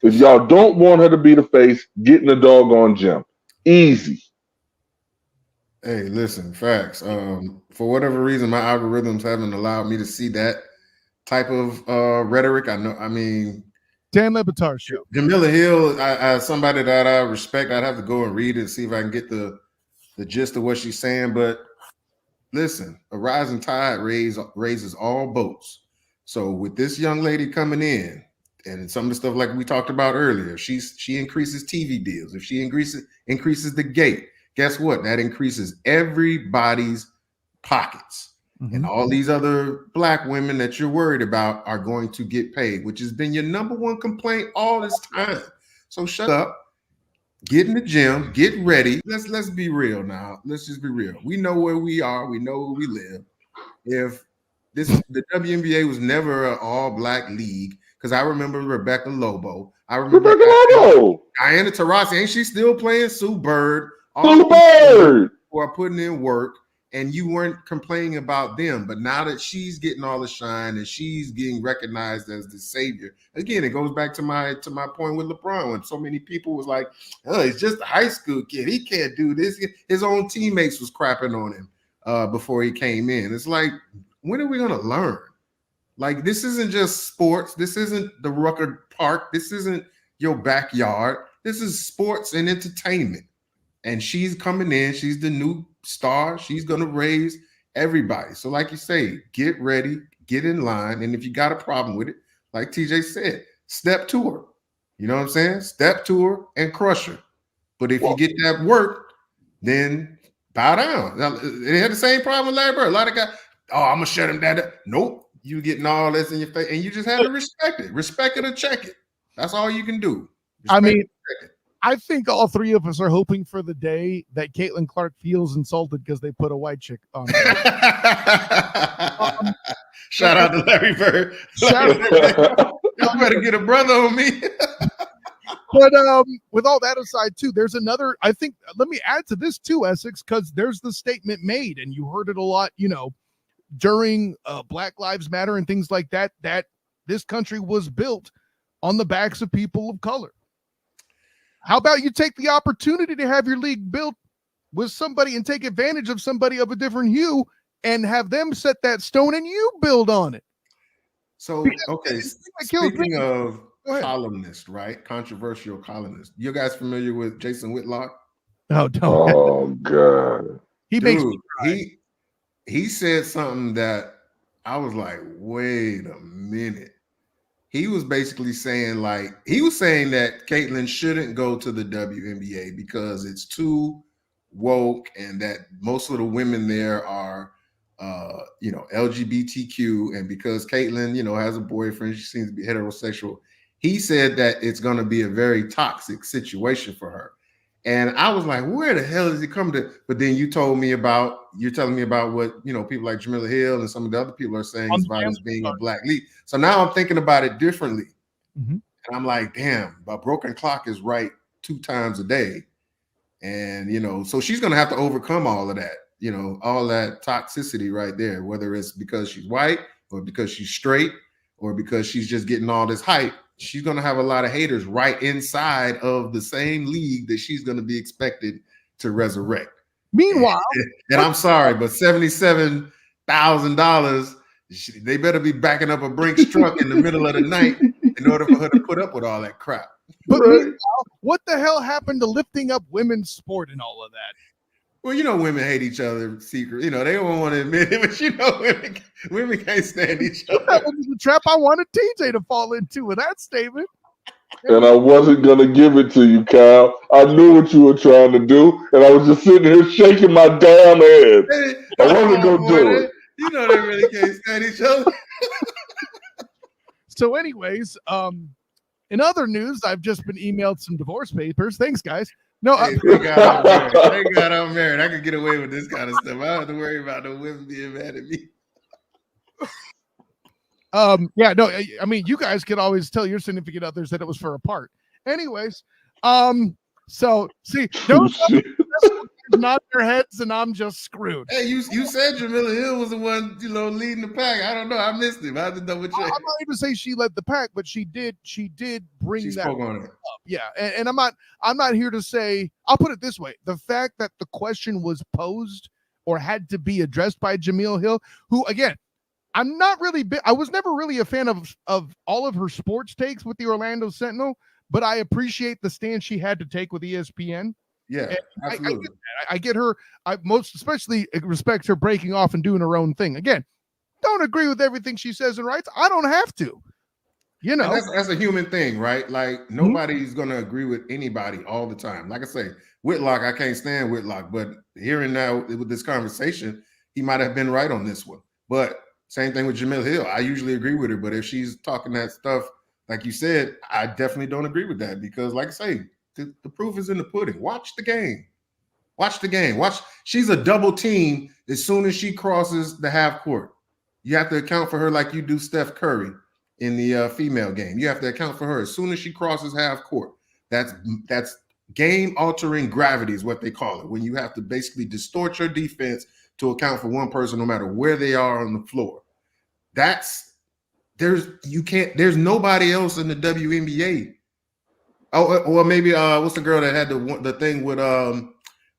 Speaker 2: If y'all don't want her to be the face, get in the doggone gym. Easy.
Speaker 3: Hey, listen, facts. For whatever reason, my algorithms haven't allowed me to see that type of rhetoric.
Speaker 1: Dan Le Batard show.
Speaker 3: Jamila Hill, somebody that I respect. I'd have to go and read it and see if I can get the gist of what she's saying. But listen, a rising tide raises all boats. So with this young lady coming in, and some of the stuff like we talked about earlier, she increases TV deals. If she increases the gate, guess what? That increases everybody's pockets. Mm-hmm. And all these other black women that you're worried about are going to get paid, which has been your number one complaint all this time. So shut up, get in the gym, get ready. Let's be real now. Let's just be real. We know where we are. We know where we live. If the WNBA was never an all-black league, because I remember Rebecca Lobo. I remember Diana Taurasi. Ain't she still playing? Sue Bird.
Speaker 2: Sue Bird.
Speaker 3: Who are putting in work. And you weren't complaining about them, but now that she's getting all the shine and she's getting recognized as the savior, again, it goes back to my point with LeBron, when so many people was like, "Oh, he's just a high school kid. He can't do this." His own teammates was crapping on him before he came in. It's like, when are we gonna learn? Like, this isn't just sports. This isn't the Rucker Park. This isn't your backyard. This is sports and entertainment. And she's coming in. She's the new star. She's going to raise everybody. So like you say, get ready, get in line. And if you got a problem with it, like TJ said, step to her. You know what I'm saying? Step to her and crush her. But if you get that work, then bow down. Now, they had the same problem with Larry Bird. A lot of guys, I'm going to shut him down. Nope. You getting all this in your face. And you just have to respect it. Respect it or check it. That's all you can do.
Speaker 1: I think all three of us are hoping for the day that Caitlin Clark feels insulted because they put a white chick on.
Speaker 3: Shout out to Larry Bird. Y'all better get a brother on me.
Speaker 1: But with all that aside, too, there's another. I think, let me add to this too, Essex, because there's the statement made, and you heard it a lot, during Black Lives Matter and things like that, that this country was built on the backs of people of color. How about you take the opportunity to have your league built with somebody and take advantage of somebody of a different hue and have them set that stone and you build on it?
Speaker 3: So, okay, speaking of columnists, right? Controversial columnists. You guys familiar with Jason Whitlock?
Speaker 1: Oh, don't.
Speaker 2: Oh, God.
Speaker 3: He said something that I was like, wait a minute. He was basically saying that Caitlyn shouldn't go to the WNBA because it's too woke, and that most of the women there are, LGBTQ, and because Caitlyn, has a boyfriend, she seems to be heterosexual. he said that it's going to be a very toxic situation for her. And I was like, where the hell is he come to? But then you're telling me about what, people like Jamila Hill and some of the other people are saying as about as being a black lead. So now I'm thinking about it differently.
Speaker 1: Mm-hmm.
Speaker 3: And I'm like, damn, a broken clock is right 2 times a day. And, so she's going to have to overcome all of that, all that toxicity right there, whether it's because she's white or because she's straight or because she's just getting all this hype. She's going to have a lot of haters right inside of the same league that she's going to be expected to resurrect.
Speaker 1: Meanwhile,
Speaker 3: and I'm sorry, but $77,000, they better be backing up a Brinks truck in the middle of the night in order for her to put up with all that crap.
Speaker 1: But meanwhile, what the hell happened to lifting up women's sport and all of that?
Speaker 3: Well, women hate each other secret. They don't want to admit it, but women can't stand each other.
Speaker 1: That was the trap I wanted TJ to fall into with that statement.
Speaker 2: And I wasn't going to give it to you, Kyle. I knew what you were trying to do, and I was just sitting here shaking my damn head. I wasn't going to do it.
Speaker 3: They really can't stand each other.
Speaker 1: So anyways, in other news, I've just been emailed some divorce papers. Thanks, guys. No,
Speaker 3: thank God I'm married. I could get away with this kind of stuff. I don't have to worry about no women being mad at me.
Speaker 1: Yeah, no, I mean, you guys could always tell your significant others that it was for a part. Anyways, so see, don't nod their heads and I'm just screwed.
Speaker 3: Hey, you said Jamila Hill was the one, leading the pack. I don't know. I missed him. I had to double check.
Speaker 1: I'm not even say she led the pack, but she did bring that up. Yeah, and I'm not here to say. I'll put it this way: the fact that the question was posed or had to be addressed by Jamil Hill, who again, I'm not really. I was never really a fan of all of her sports takes with the Orlando Sentinel, but I appreciate the stand she had to take with ESPN.
Speaker 3: Yeah, absolutely.
Speaker 1: I get her. I most especially respect her breaking off and doing her own thing. Again, don't agree with everything she says and writes. I don't have to.
Speaker 3: That's a human thing, right? Like nobody's gonna agree with anybody all the time. Like I say, Whitlock, I can't stand Whitlock, but hearing now with this conversation, he might have been right on this one. But same thing with Jamil Hill. I usually agree with her, but if she's talking that stuff, like you said, I definitely don't agree with that because, like I say, the proof is in the pudding. Watch the game. She's a double team as soon as she crosses the half court. You have to account for her like you do Steph Curry in the female game. You have to account for her as soon as she crosses half court. That's game altering gravity is what they call it. When you have to basically distort your defense to account for one person, no matter where they are on the floor. There's nobody else in the WNBA. Oh, or maybe what's the girl that had the thing with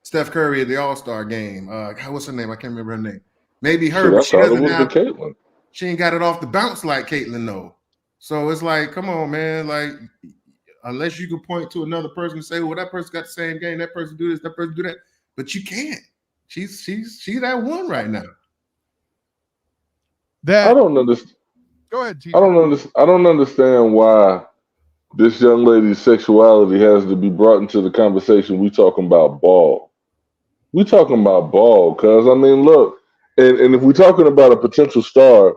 Speaker 3: Steph Curry at the All-Star game? What's her name? I can't remember her name. Maybe her, but she doesn't have. Caitlin. She ain't got it off the bounce like Caitlin though. So it's like, come on, man. Like, unless you can point to another person and say, well, that person got the same game, that person do this, that person do that, but you can't. She's that one right now.
Speaker 2: I don't understand.
Speaker 1: Go ahead, T.
Speaker 2: I don't understand why this young lady's sexuality has to be brought into the conversation. We talking about ball. We talking about ball, cuz I mean, look, and if we're talking about a potential star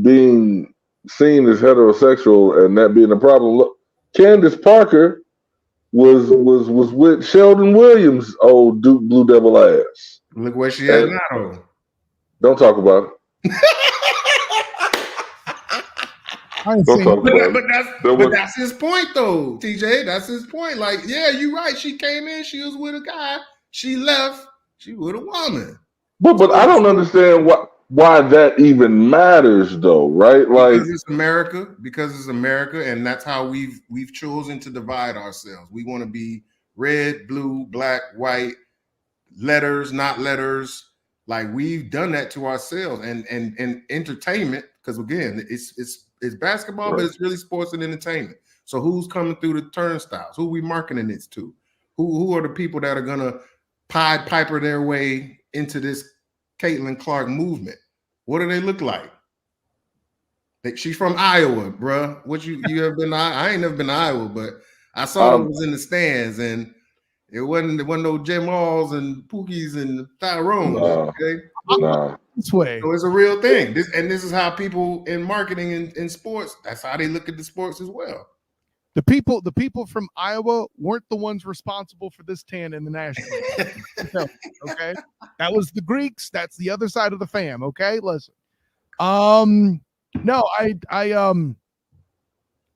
Speaker 2: being seen as heterosexual and that being a problem, look, Candace Parker was with Sheldon Williams' old Duke Blue Devil ass.
Speaker 3: Look where she at now.
Speaker 2: Don't talk about it.
Speaker 3: But that's his point, though, TJ. That's his point. Like, yeah, you're right. She came in, she was with a guy. She left, she with a woman.
Speaker 2: But I don't understand why that even matters, though, right? Like,
Speaker 3: because it's America, and that's how we've chosen to divide ourselves. We want to be red, blue, black, white, letters, not letters. Like, we've done that to ourselves, and entertainment. Because again, it's basketball, but it's really sports and entertainment. So who's coming through the turnstiles? Who we marketing this to? Who are the people that are gonna Pied Piper their way into this Caitlin Clark movement? What do they look like? She's from Iowa, bruh. What you ever been to? I ain't never been to Iowa, but I saw it was in the stands, and it wasn't no Jamals and Pookies and Tyrones. Okay,
Speaker 1: this way.
Speaker 3: So it's a real thing. This is how people in marketing and in sports. That's how they look at the sports as well.
Speaker 1: The people from Iowa weren't the ones responsible for this tan in the National League. Okay, that was the Greeks. That's the other side of the fam. Okay, listen. No,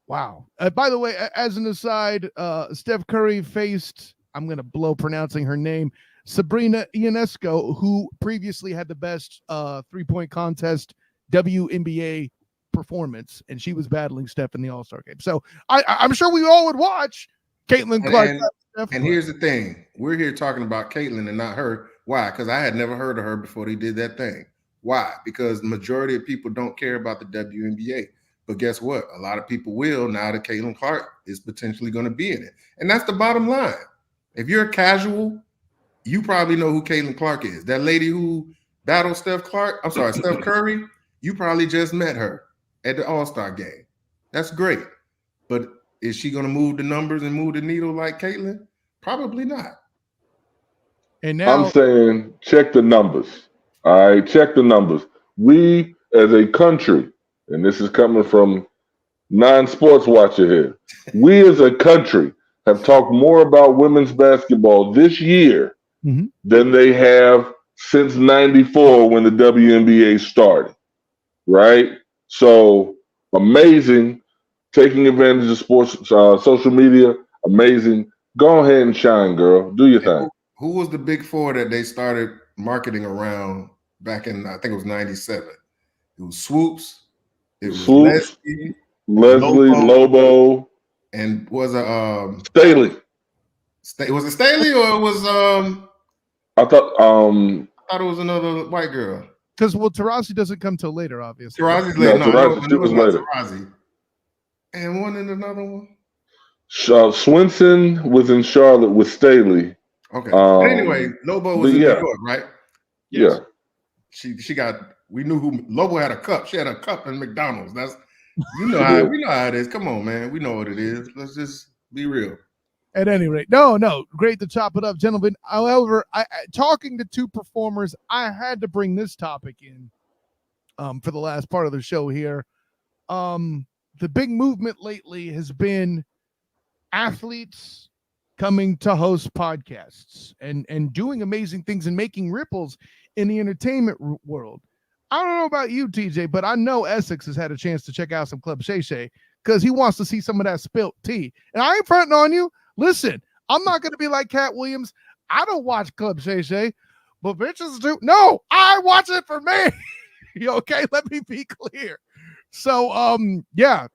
Speaker 1: wow. By the way, as an aside, Steph Curry faced, I'm going to blow pronouncing her name, Sabrina Ionesco, who previously had the best 3-point contest WNBA performance, and she was battling Steph in the All-Star game. So I'm sure we all would watch Caitlin Clark.
Speaker 3: And here's the thing. We're here talking about Caitlin and not her. Why? Because I had never heard of her before they did that thing. Why? Because the majority of people don't care about the WNBA. But guess what? A lot of people will now that Caitlin Clark is potentially going to be in it. And that's the bottom line. If you're a casual, you probably know who Caitlin Clark is. That lady who battled Steph Curry, you probably just met her at the All-Star game. That's great. But is she going to move the numbers and move the needle like Caitlin? Probably not.
Speaker 1: And now
Speaker 2: I'm saying check the numbers. All right, check the numbers. We as a country, and this is coming from non-sports watcher here, we as a country have talked more about women's basketball this year than they have since '94 when the WNBA started, right? So amazing, taking advantage of sports, social media, amazing. Go ahead and shine, girl. Do your thing.
Speaker 3: Who was the big four that they started marketing around back in, I think it was 97? It was Swoops. It was
Speaker 2: Leslie, Lobo,
Speaker 3: and was
Speaker 2: Staley.
Speaker 3: Was it Staley or it was
Speaker 2: I thought
Speaker 3: it was another white girl.
Speaker 1: Because Taurasi doesn't come till later, obviously.
Speaker 3: Tarazi's later.
Speaker 2: Taurasi was later.
Speaker 3: Taurasi. And one and another one.
Speaker 2: Swinson was in Charlotte with Staley.
Speaker 3: Okay. But anyway, Lobo was in New York, right?
Speaker 2: Yes.
Speaker 3: Yeah. She got. We knew who Lobo had a cup. She had a cup in McDonald's. That's we know how it is. Come on, man. We know what it is. Let's just be real.
Speaker 1: At any rate, no, great to chop it up, gentlemen. However, I talking to two performers, I had to bring this topic in for the last part of the show here. The big movement lately has been athletes coming to host podcasts and doing amazing things and making ripples in the entertainment world. I don't know about you, TJ, but I know Essex has had a chance to check out some Club Shay Shay because he wants to see some of that spilt tea. And I ain't fronting on you. Listen, I'm not going to be like Cat Williams. I don't watch Club Shay Shay, but bitches do. No, I watch it for me. Okay, let me be clear. So, yeah,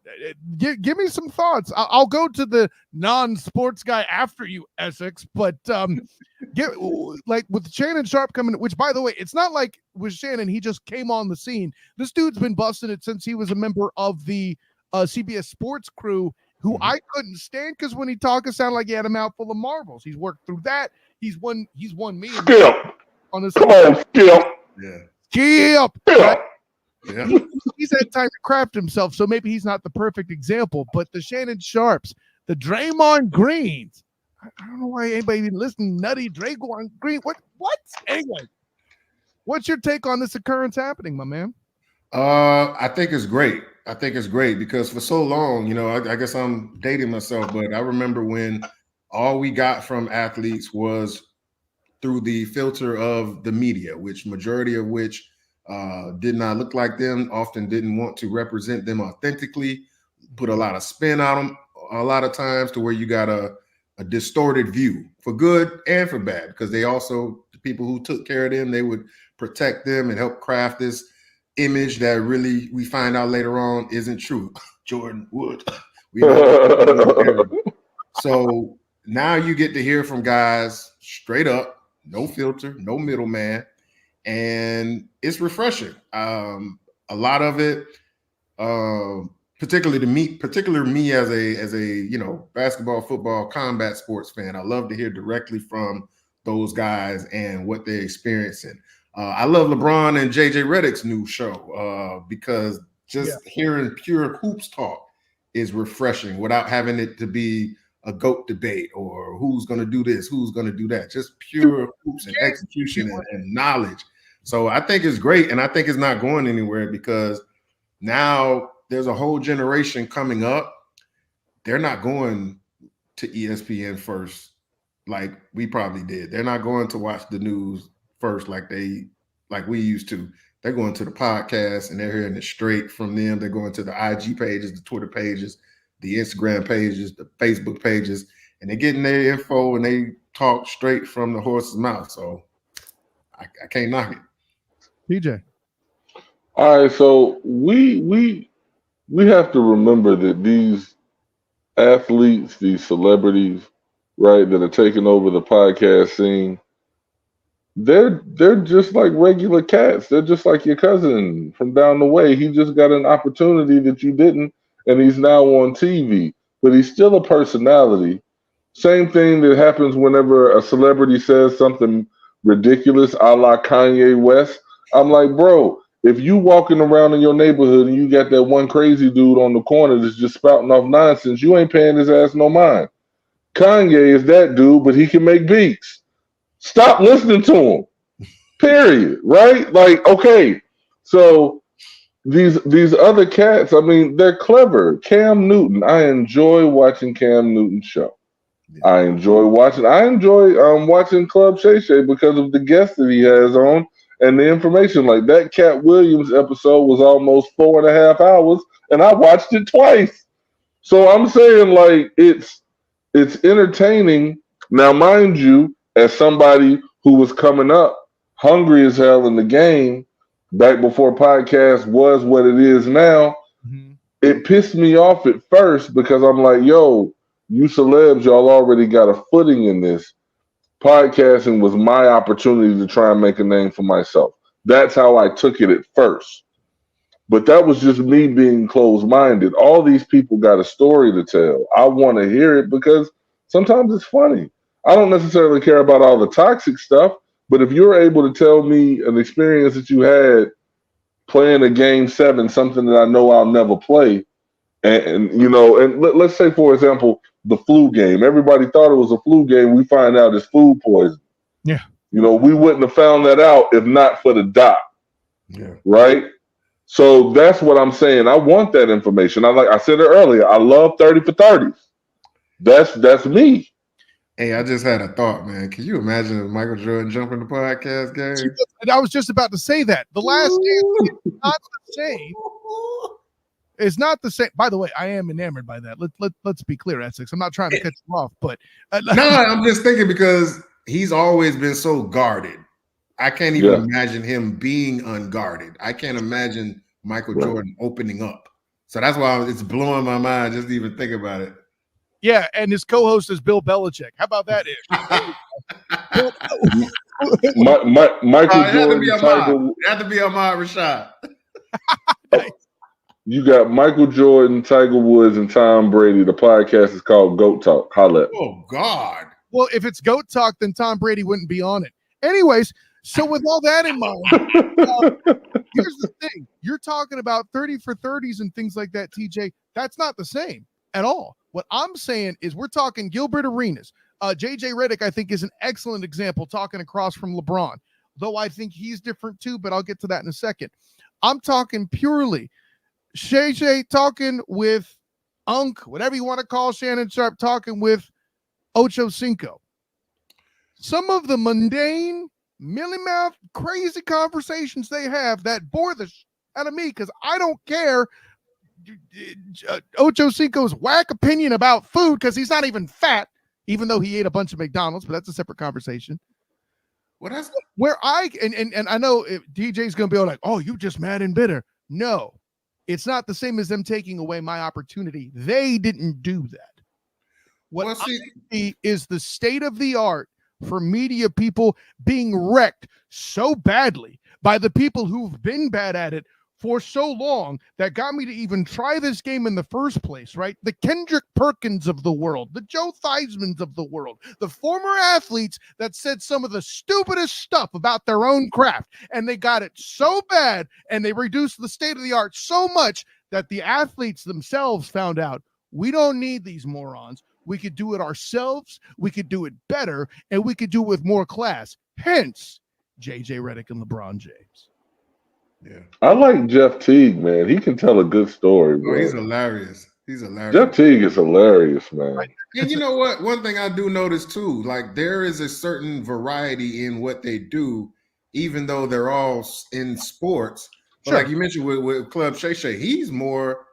Speaker 1: give me some thoughts. I'll go to the non-sports guy after you, Essex, but like with Shannon Sharp coming, which, by the way, it's not like with Shannon, he just came on the scene. This dude's been busting it since he was a member of the CBS Sports crew, who I couldn't stand because when he talked, it sounded like he had a mouthful of marbles. He's worked through that. He's won me.
Speaker 2: Skip.
Speaker 1: On this.
Speaker 2: Come on, Skip.
Speaker 1: Yeah. Skip.
Speaker 2: Skip.
Speaker 1: Yeah. He's had time to craft himself, so maybe he's not the perfect example. But the Shannon Sharps, the Draymond Greens, I don't know why anybody even listening. Nutty Draymond Green. What? Anyway, what's your take on this occurrence happening, my man?
Speaker 3: I think it's great. Because for so long, I guess I'm dating myself, but I remember when all we got from athletes was through the filter of the media, which majority of which did not look like them, often didn't want to represent them authentically, put a lot of spin on them a lot of times to where you got a distorted view for good and for bad, because they also, the people who took care of them, they would protect them and help craft this image that really we find out later on isn't true. Jordan Wood. So now you get to hear from guys straight up, no filter, no middleman. And it's refreshing. A lot of it, particularly me as a basketball, football, combat sports fan, I love to hear directly from those guys and what they're experiencing. I love LeBron and JJ Redick's new show because hearing pure hoops talk is refreshing without having it to be a GOAT debate or who's going to do this, who's going to do that. Just pure hoops and execution and knowledge. So I think it's great, and I think it's not going anywhere because now there's a whole generation coming up they're not going to ESPN first like we probably did. They're not going to watch the news first like we used to. They're going to the podcast and they're hearing it straight from them. They're going to the IG pages, the Twitter pages, the Instagram pages, the Facebook pages, and they're getting their info and they talk straight from the horse's mouth. So I can't knock it.
Speaker 1: DJ.
Speaker 2: All right, so we have to remember that these athletes, these celebrities, right, that are taking over the podcast scene, they're just like regular cats. They're just like your cousin from down the way. He just got an opportunity that you didn't, and he's now on TV. But he's still a personality. Same thing that happens whenever a celebrity says something ridiculous, a la Kanye West. I'm like, bro, if you walking around in your neighborhood and you got that one crazy dude on the corner that's just spouting off nonsense, you ain't paying his ass no mind. Kanye is that dude, but he can make beats. Stop listening to him. Period. Right? Like, okay. So these other cats, I mean, they're clever. Cam Newton. I enjoy watching Cam Newton's show. I enjoy watching watching Club Shay Shay because of the guests that he has on and the information. Like that Cat Williams episode was almost 4.5 hours, and I watched it twice. So I'm saying, like, it's entertaining. Now, mind you, as somebody who was coming up hungry as hell in the game back before podcast was what it is now, it pissed me off at first because I'm like, yo, you celebs, y'all already got a footing in this. Podcasting was my opportunity to try and make a name for myself. That's how I took it at first. But that was just me being closed-minded. All these people got a story to tell. I want to hear it because sometimes it's funny. I don't necessarily care about all the toxic stuff, but if you're able to tell me an experience that you had playing a Game 7, something that I know I'll never play, and let's say, for example, the flu game. Everybody thought it was a flu game. We find out it's food poisoning.
Speaker 1: Yeah.
Speaker 2: We wouldn't have found that out if not for the doc.
Speaker 3: Yeah.
Speaker 2: Right? So that's what I'm saying. I want that information. I said it earlier, I love 30 for 30s. That's me.
Speaker 3: Hey, I just had a thought, man. Can you imagine if Michael Jordan jumping the podcast game?
Speaker 1: I was just about to say that. The Last Dance is not the same. It's not the same. By the way, I am enamored by that. Let's be clear, Essex. I'm not trying to cut you off, but
Speaker 3: no, I'm just thinking because he's always been so guarded. I can't even imagine him being unguarded. I can't imagine Michael Jordan opening up. So that's why it's blowing my mind just to even think about it.
Speaker 1: Yeah, and his co-host is Bill Belichick. How about that?
Speaker 2: Michael Jordan.
Speaker 3: It had to be Ahmad Rashad.
Speaker 2: You got Michael Jordan, Tiger Woods, and Tom Brady. The podcast is called GOAT Talk. Holla.
Speaker 3: Oh, God.
Speaker 1: Well, if it's GOAT Talk, then Tom Brady wouldn't be on it. Anyways, so with all that in mind, here's the thing. You're talking about 30 for 30s and things like that, TJ. That's not the same at all. What I'm saying is we're talking Gilbert Arenas. JJ Redick, I think, is an excellent example talking across from LeBron, though I think he's different too, but I'll get to that in a second. I'm talking purely Shay Shay talking with Unc, whatever you want to call Shannon Sharp, talking with Ocho Cinco. Some of the mundane, mealy-mouthed, crazy conversations they have that bore the out of me because I don't care Ocho Cinco's whack opinion about food because he's not even fat, even though he ate a bunch of McDonald's, but that's a separate conversation.
Speaker 3: Well, that's
Speaker 1: where I I know DJ's gonna be like, oh, you just mad and bitter. No, it's not the same as them taking away my opportunity. They didn't do that. What I see is the state of the art for media people being wrecked so badly by the people who've been bad at it for so long that got me to even try this game in the first place, right? The Kendrick Perkins of the world, the Joe Theismanns of the world, the former athletes that said some of the stupidest stuff about their own craft, and they got it so bad and they reduced the state of the art so much that the athletes themselves found out we don't need these morons. We could do it ourselves, we could do it better, and we could do it with more class. Hence, JJ Redick and LeBron James.
Speaker 3: Yeah,
Speaker 2: I like Jeff Teague, man. He can tell a good story, bro.
Speaker 3: Oh, he's hilarious. He's hilarious.
Speaker 2: Jeff Teague is hilarious, man.
Speaker 3: And you know what? One thing I do notice too, like there is a certain variety in what they do, even though they're all in sports. But like you mentioned with Club Shay Shay, he's more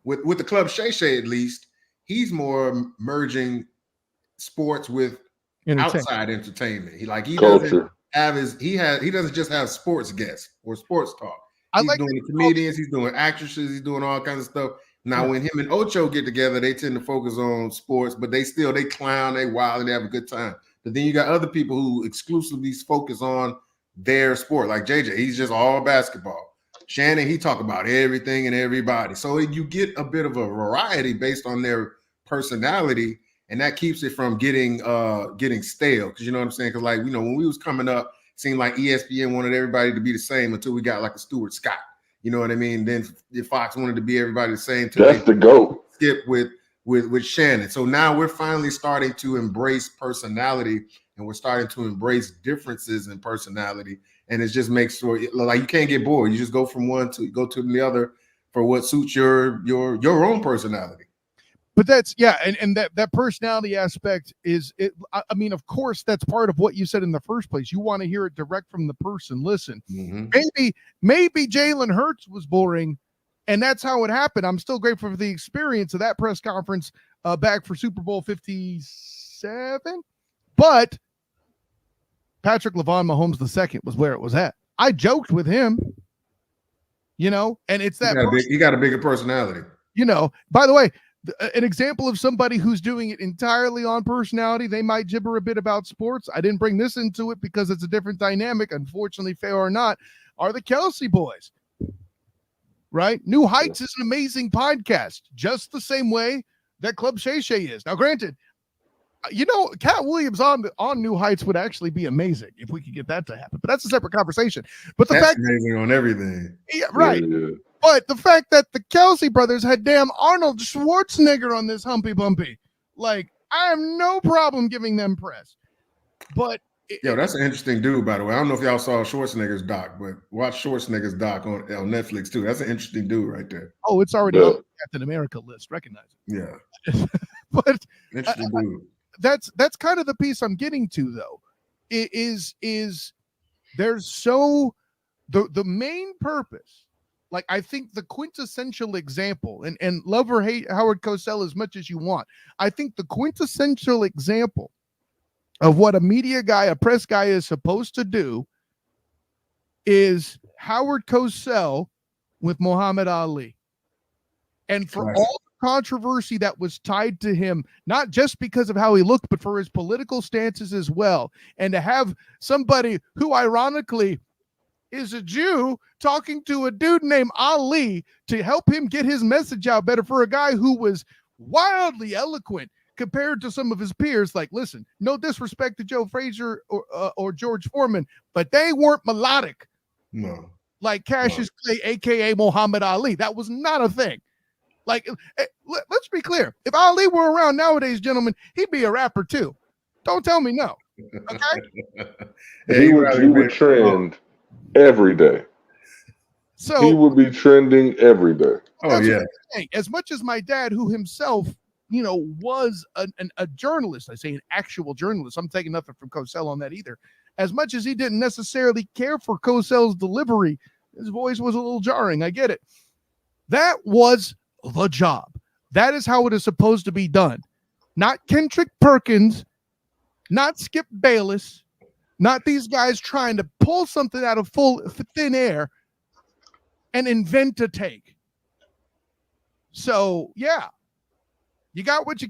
Speaker 3: with the Club Shay Shay at least, he's more merging sports with outside entertainment. He doesn't have he doesn't just have sports guests or sports talk. He's doing the comedians, he's doing actresses, he's doing all kinds of stuff. Now, when him and Ocho get together, they tend to focus on sports, but they clown, they wild, and they have a good time. But then you got other people who exclusively focus on their sport, like JJ. He's just all basketball. Shannon, he talk about everything and everybody. So you get a bit of a variety based on their personality, and that keeps it from getting stale. Because you know what I'm saying? Because when we was coming up, it seemed like ESPN wanted everybody to be the same until we got like a Stuart Scott. You know what I mean? Then Fox wanted to be everybody the same.
Speaker 2: That's the GOAT.
Speaker 3: Skip with Shannon. So now we're finally starting to embrace personality, and we're starting to embrace differences in personality. And it just makes sure like you can't get bored. You just go from one to the other for what suits your own personality.
Speaker 1: But that's and that personality aspect is it. I mean, of course, that's part of what you said in the first place. You want to hear it direct from the person. Listen, maybe Jalen Hurts was boring, and that's how it happened. I'm still grateful for the experience of that press conference back for Super Bowl 57. But Patrick LaVon Mahomes II was where it was at. I joked with him, and it's that
Speaker 3: he got a bigger personality.
Speaker 1: By the way. An example of somebody who's doing it entirely on personality. They might gibber a bit about sports. I didn't bring this into it because it's a different dynamic. Unfortunately, fair or not, are the Kelsey boys. Right? New Heights is an amazing podcast, just the same way that Club Shay Shay is. Now, granted, Cat Williams on New Heights would actually be amazing if we could get that to happen. But that's a separate conversation. But
Speaker 3: that's amazing on everything.
Speaker 1: Yeah, right. Yeah. But the fact that the Kelsey brothers had damn Arnold Schwarzenegger on this Humpy Bumpy, I have no problem giving them press. But
Speaker 3: that's an interesting dude, by the way. I don't know if y'all saw Schwarzenegger's doc, but watch Schwarzenegger's doc on Netflix too. That's an interesting dude right there.
Speaker 1: Oh, it's already on the Captain America list. Recognize it.
Speaker 3: Yeah.
Speaker 1: But
Speaker 3: interesting dude.
Speaker 1: That's kind of the piece I'm getting to, though. Is there's the main purpose. Like, I think the quintessential example, and love or hate Howard Cosell as much as you want, I think the quintessential example of what a media guy, a press guy is supposed to do is Howard Cosell with Muhammad Ali. And for all the controversy that was tied to him, not just because of how he looked, but for his political stances as well. And to have somebody who ironically is a Jew talking to a dude named Ali to help him get his message out better, for a guy who was wildly eloquent compared to some of his peers. Like, listen, no disrespect to Joe Frazier or George Foreman, but they weren't melodic.
Speaker 3: No.
Speaker 1: Like Cassius Clay, a.k.a. Muhammad Ali. That was not a thing. Like, let's be clear. If Ali were around nowadays, gentlemen, he'd be a rapper too. Don't tell me no. Okay?
Speaker 2: He would trend every day.
Speaker 1: So
Speaker 2: he would be trending every day.
Speaker 3: Oh yeah.
Speaker 1: As much as my dad, who himself, was a journalist, I say an actual journalist. I'm taking nothing from Cosell on that either. As much as he didn't necessarily care for Cosell's delivery, his voice was a little jarring. I get it. That was the job. That is how it is supposed to be done. Not Kendrick Perkins, not Skip Bayless, not these guys trying to pull something out of thin air and invent a take. So yeah, you got what you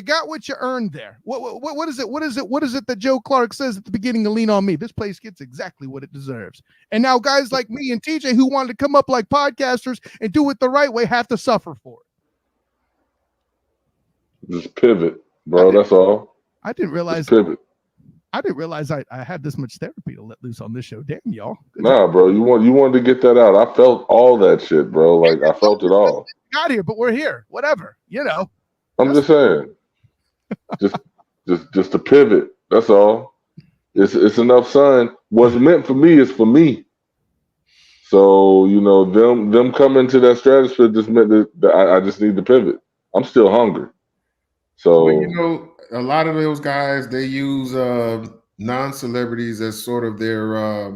Speaker 1: got what you earned there. What is it? What is it that Joe Clark says at the beginning of Lean on Me? This place gets exactly what it deserves. And now guys like me and TJ who wanted to come up like podcasters and do it the right way have to suffer for
Speaker 2: it. Just pivot, bro. That's all.
Speaker 1: I didn't realize.
Speaker 2: Just pivot.
Speaker 1: I didn't realize I had this much therapy to let loose on this show. Damn, y'all.
Speaker 2: Nah, bro, you wanted to get that out. I felt all that shit, bro. Like, I felt it all.
Speaker 1: Got here, but we're here. Whatever,
Speaker 2: I'm just saying. just to pivot. That's all. It's enough sun. What's meant for me is for me. So, them coming to that stratosphere just meant that I just need to pivot. I'm still hungry.
Speaker 3: Well,
Speaker 2: So
Speaker 3: you know, a lot of those guys, they use non-celebrities as sort of their I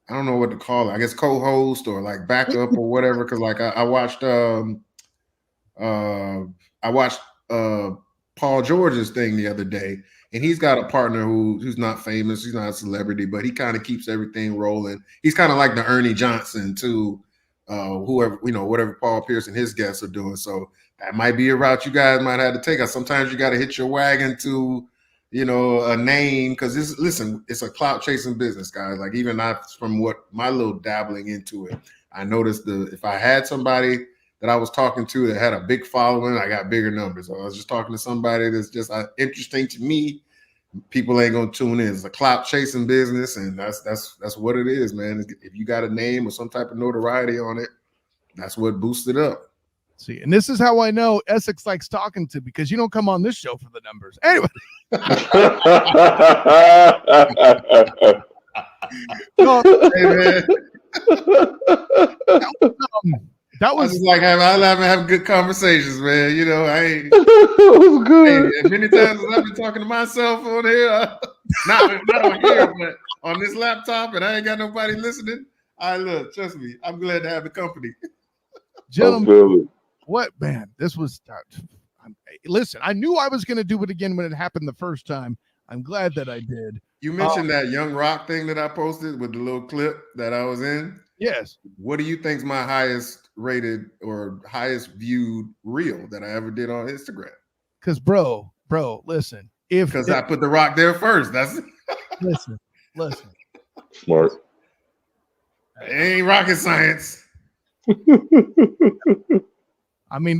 Speaker 3: don't know what to call it. I guess co-host or like backup or whatever. Because like I watched uh, I watched Paul George's thing the other day, and he's got a partner who's not famous. He's not a celebrity, but he kind of keeps everything rolling. He's kind of like the Ernie Johnson to whoever, you know, whatever Paul Pierce and his guests are doing. So that might be a route you guys might have to take. Sometimes you got to hit your wagon to, you know, a name, because it's a clout chasing business, guys. Like even from what my little dabbling into it, I noticed if I had somebody that I was talking to that had a big following, I got bigger numbers. I was just talking to somebody that's just interesting to me. People ain't gonna tune in. It's a clout chasing business, and that's what it is, man. If you got a name or some type of notoriety on it, that's what boosts it up.
Speaker 1: See, and this is how I know Essex likes talking to, because you don't come on this show for the numbers. Anyway. No,
Speaker 3: hey, man.
Speaker 1: That was
Speaker 3: just like having good conversations, man. You know,
Speaker 2: it was good.
Speaker 3: Hey, many times I've been talking to myself on here, not on here, but on this laptop, and I ain't got nobody listening. Look, trust me, I'm glad to have the company.
Speaker 1: Gentlemen, what, man? This was. Listen, I knew I was going to do it again when it happened the first time. I'm glad that I did.
Speaker 3: You mentioned that Young Rock thing that I posted with the little clip that I was in.
Speaker 1: Yes.
Speaker 3: What do you think's my highest rated or highest viewed reel that I ever did on Instagram?
Speaker 1: Because, bro, listen.
Speaker 3: Because I put The Rock there first. That's
Speaker 1: listen.
Speaker 2: Smart.
Speaker 3: It ain't rocket science.
Speaker 1: I mean,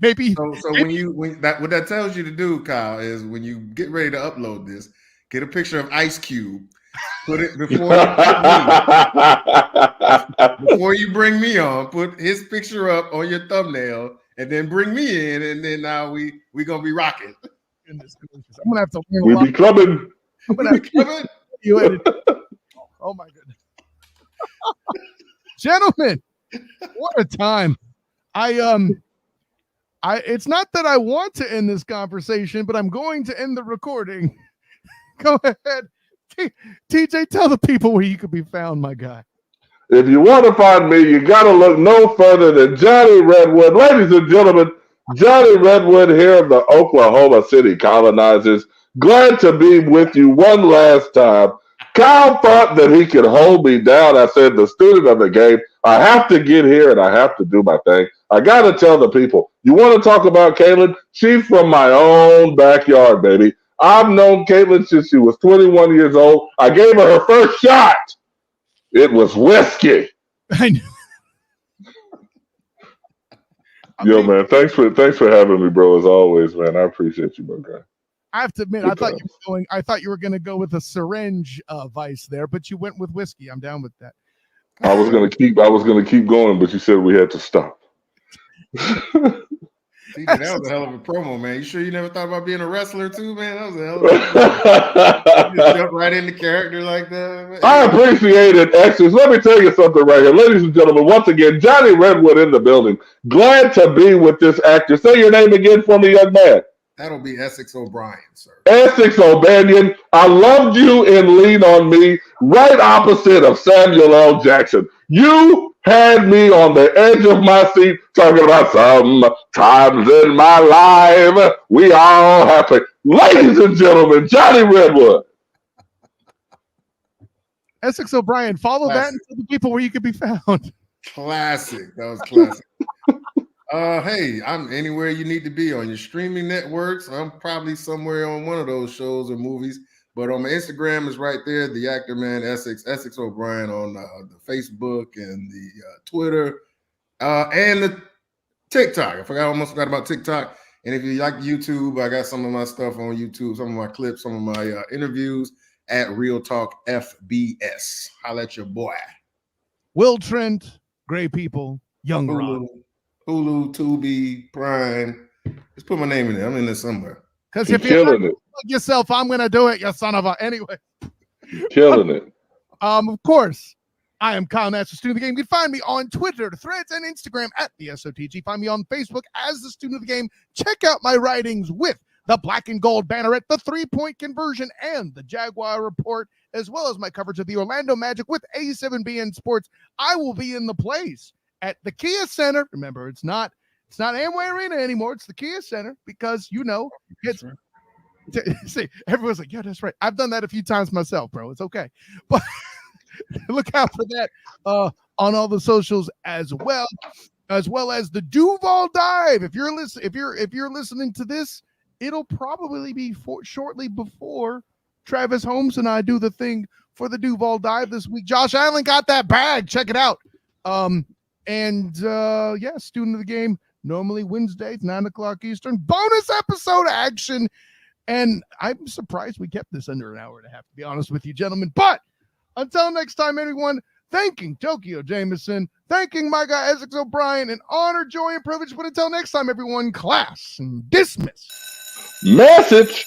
Speaker 1: maybe.
Speaker 3: So what that tells you to do, Kyle, is when you get ready to upload this, get a picture of Ice Cube, put it before you bring me on, put his picture up on your thumbnail, and then bring me in, and then now we gonna be rocking.
Speaker 1: I'm gonna have to.
Speaker 2: We be clubbing.
Speaker 1: I'm gonna have to clubbing. You edit. Oh my goodness, gentlemen, what a time! It's not that I want to end this conversation, but I'm going to end the recording. Go ahead. TJ, tell the people where you could be found, my guy.
Speaker 2: If you want to find me, you got to look no further than Johnny Redwood. Ladies and gentlemen, Johnny Redwood here of the Oklahoma City Colonizers. Glad to be with you one last time. Kyle thought that he could hold me down. I said, the student of the game, I have to get here and I have to do my thing. I got to tell the people, you want to talk about Caitlin? She's from my own backyard, baby. I've known Caitlin since she was 21 years old. I gave her her first shot. It was whiskey.
Speaker 1: I know.
Speaker 2: Yo, man, thanks for having me, bro. As always, man, I appreciate you, my guy.
Speaker 1: I have to admit, I thought you were going to go with a syringe vice there, but you went with whiskey. I'm down with that.
Speaker 2: I was gonna keep going, but you said we had to stop.
Speaker 3: See, that was a hell of a promo, man. You sure you never thought about being a wrestler too, man? That was a hell of a promo. You just jump right into character like that, man.
Speaker 2: I appreciate it, Extras. Let me tell you something right here. Ladies and gentlemen, once again, Johnny Redwood in the building. Glad to be with this actor. Say your name again for me, young man.
Speaker 3: That'll be Essex OBrien, sir.
Speaker 2: Essex OBrien. I loved you in Lean on Me, right opposite of Samuel L. Jackson. You had me on the edge of my seat talking about sometimes in my life we all happy. Ladies and gentlemen, Johnny Redwood.
Speaker 1: Essex OBrien. Follow that and tell the people where you could be found.
Speaker 3: Classic. That was classic. Hey, I'm anywhere you need to be on your streaming networks. I'm probably somewhere on one of those shows or movies. But on my Instagram is right there, the actor man Essex OBrien on the Facebook and the Twitter and the TikTok. I almost forgot about TikTok. And if you like YouTube, I got some of my stuff on YouTube, some of my clips, some of my interviews at Real Talk FBS. Holla at your boy.
Speaker 1: Will Trent, Gray People, Young Rock.
Speaker 3: Hulu, Tubi, Prime. Just put my name in there. I'm in there somewhere.
Speaker 1: Because if you plug yourself, I'm going to do it, you son of a. Anyway.
Speaker 2: Killing it.
Speaker 1: Of course, I am Kyle Nash, the student of the game. You can find me on Twitter, Threads, and Instagram at the SOTG. Find me on Facebook as the student of the game. Check out my writings with the black and gold banneret, the 3-point conversion, and the Jaguar report, as well as my coverage of the Orlando Magic with A7BN Sports. I will be in the place at the Kia Center. Remember, it's not Amway Arena anymore. It's the Kia Center because, it's see, everyone's like, yeah, that's right. I've done that a few times myself, bro. It's okay. But look out for that on all the socials as well as the Duval Dive. If you're listening to this, it'll probably be shortly before Travis Holmes and I do the thing for the Duval Dive this week. Josh Allen got that bag. Check it out. Student of the game, normally Wednesdays, 9:00 Eastern. Bonus episode action. And I'm surprised we kept this under an hour and a half, to be honest with you, gentlemen. But until next time, everyone, thanking Tokeo Jamison, thanking my guy Essex OBrien, an honor, joy, and privilege. But until next time, everyone, class and dismiss.
Speaker 2: Message.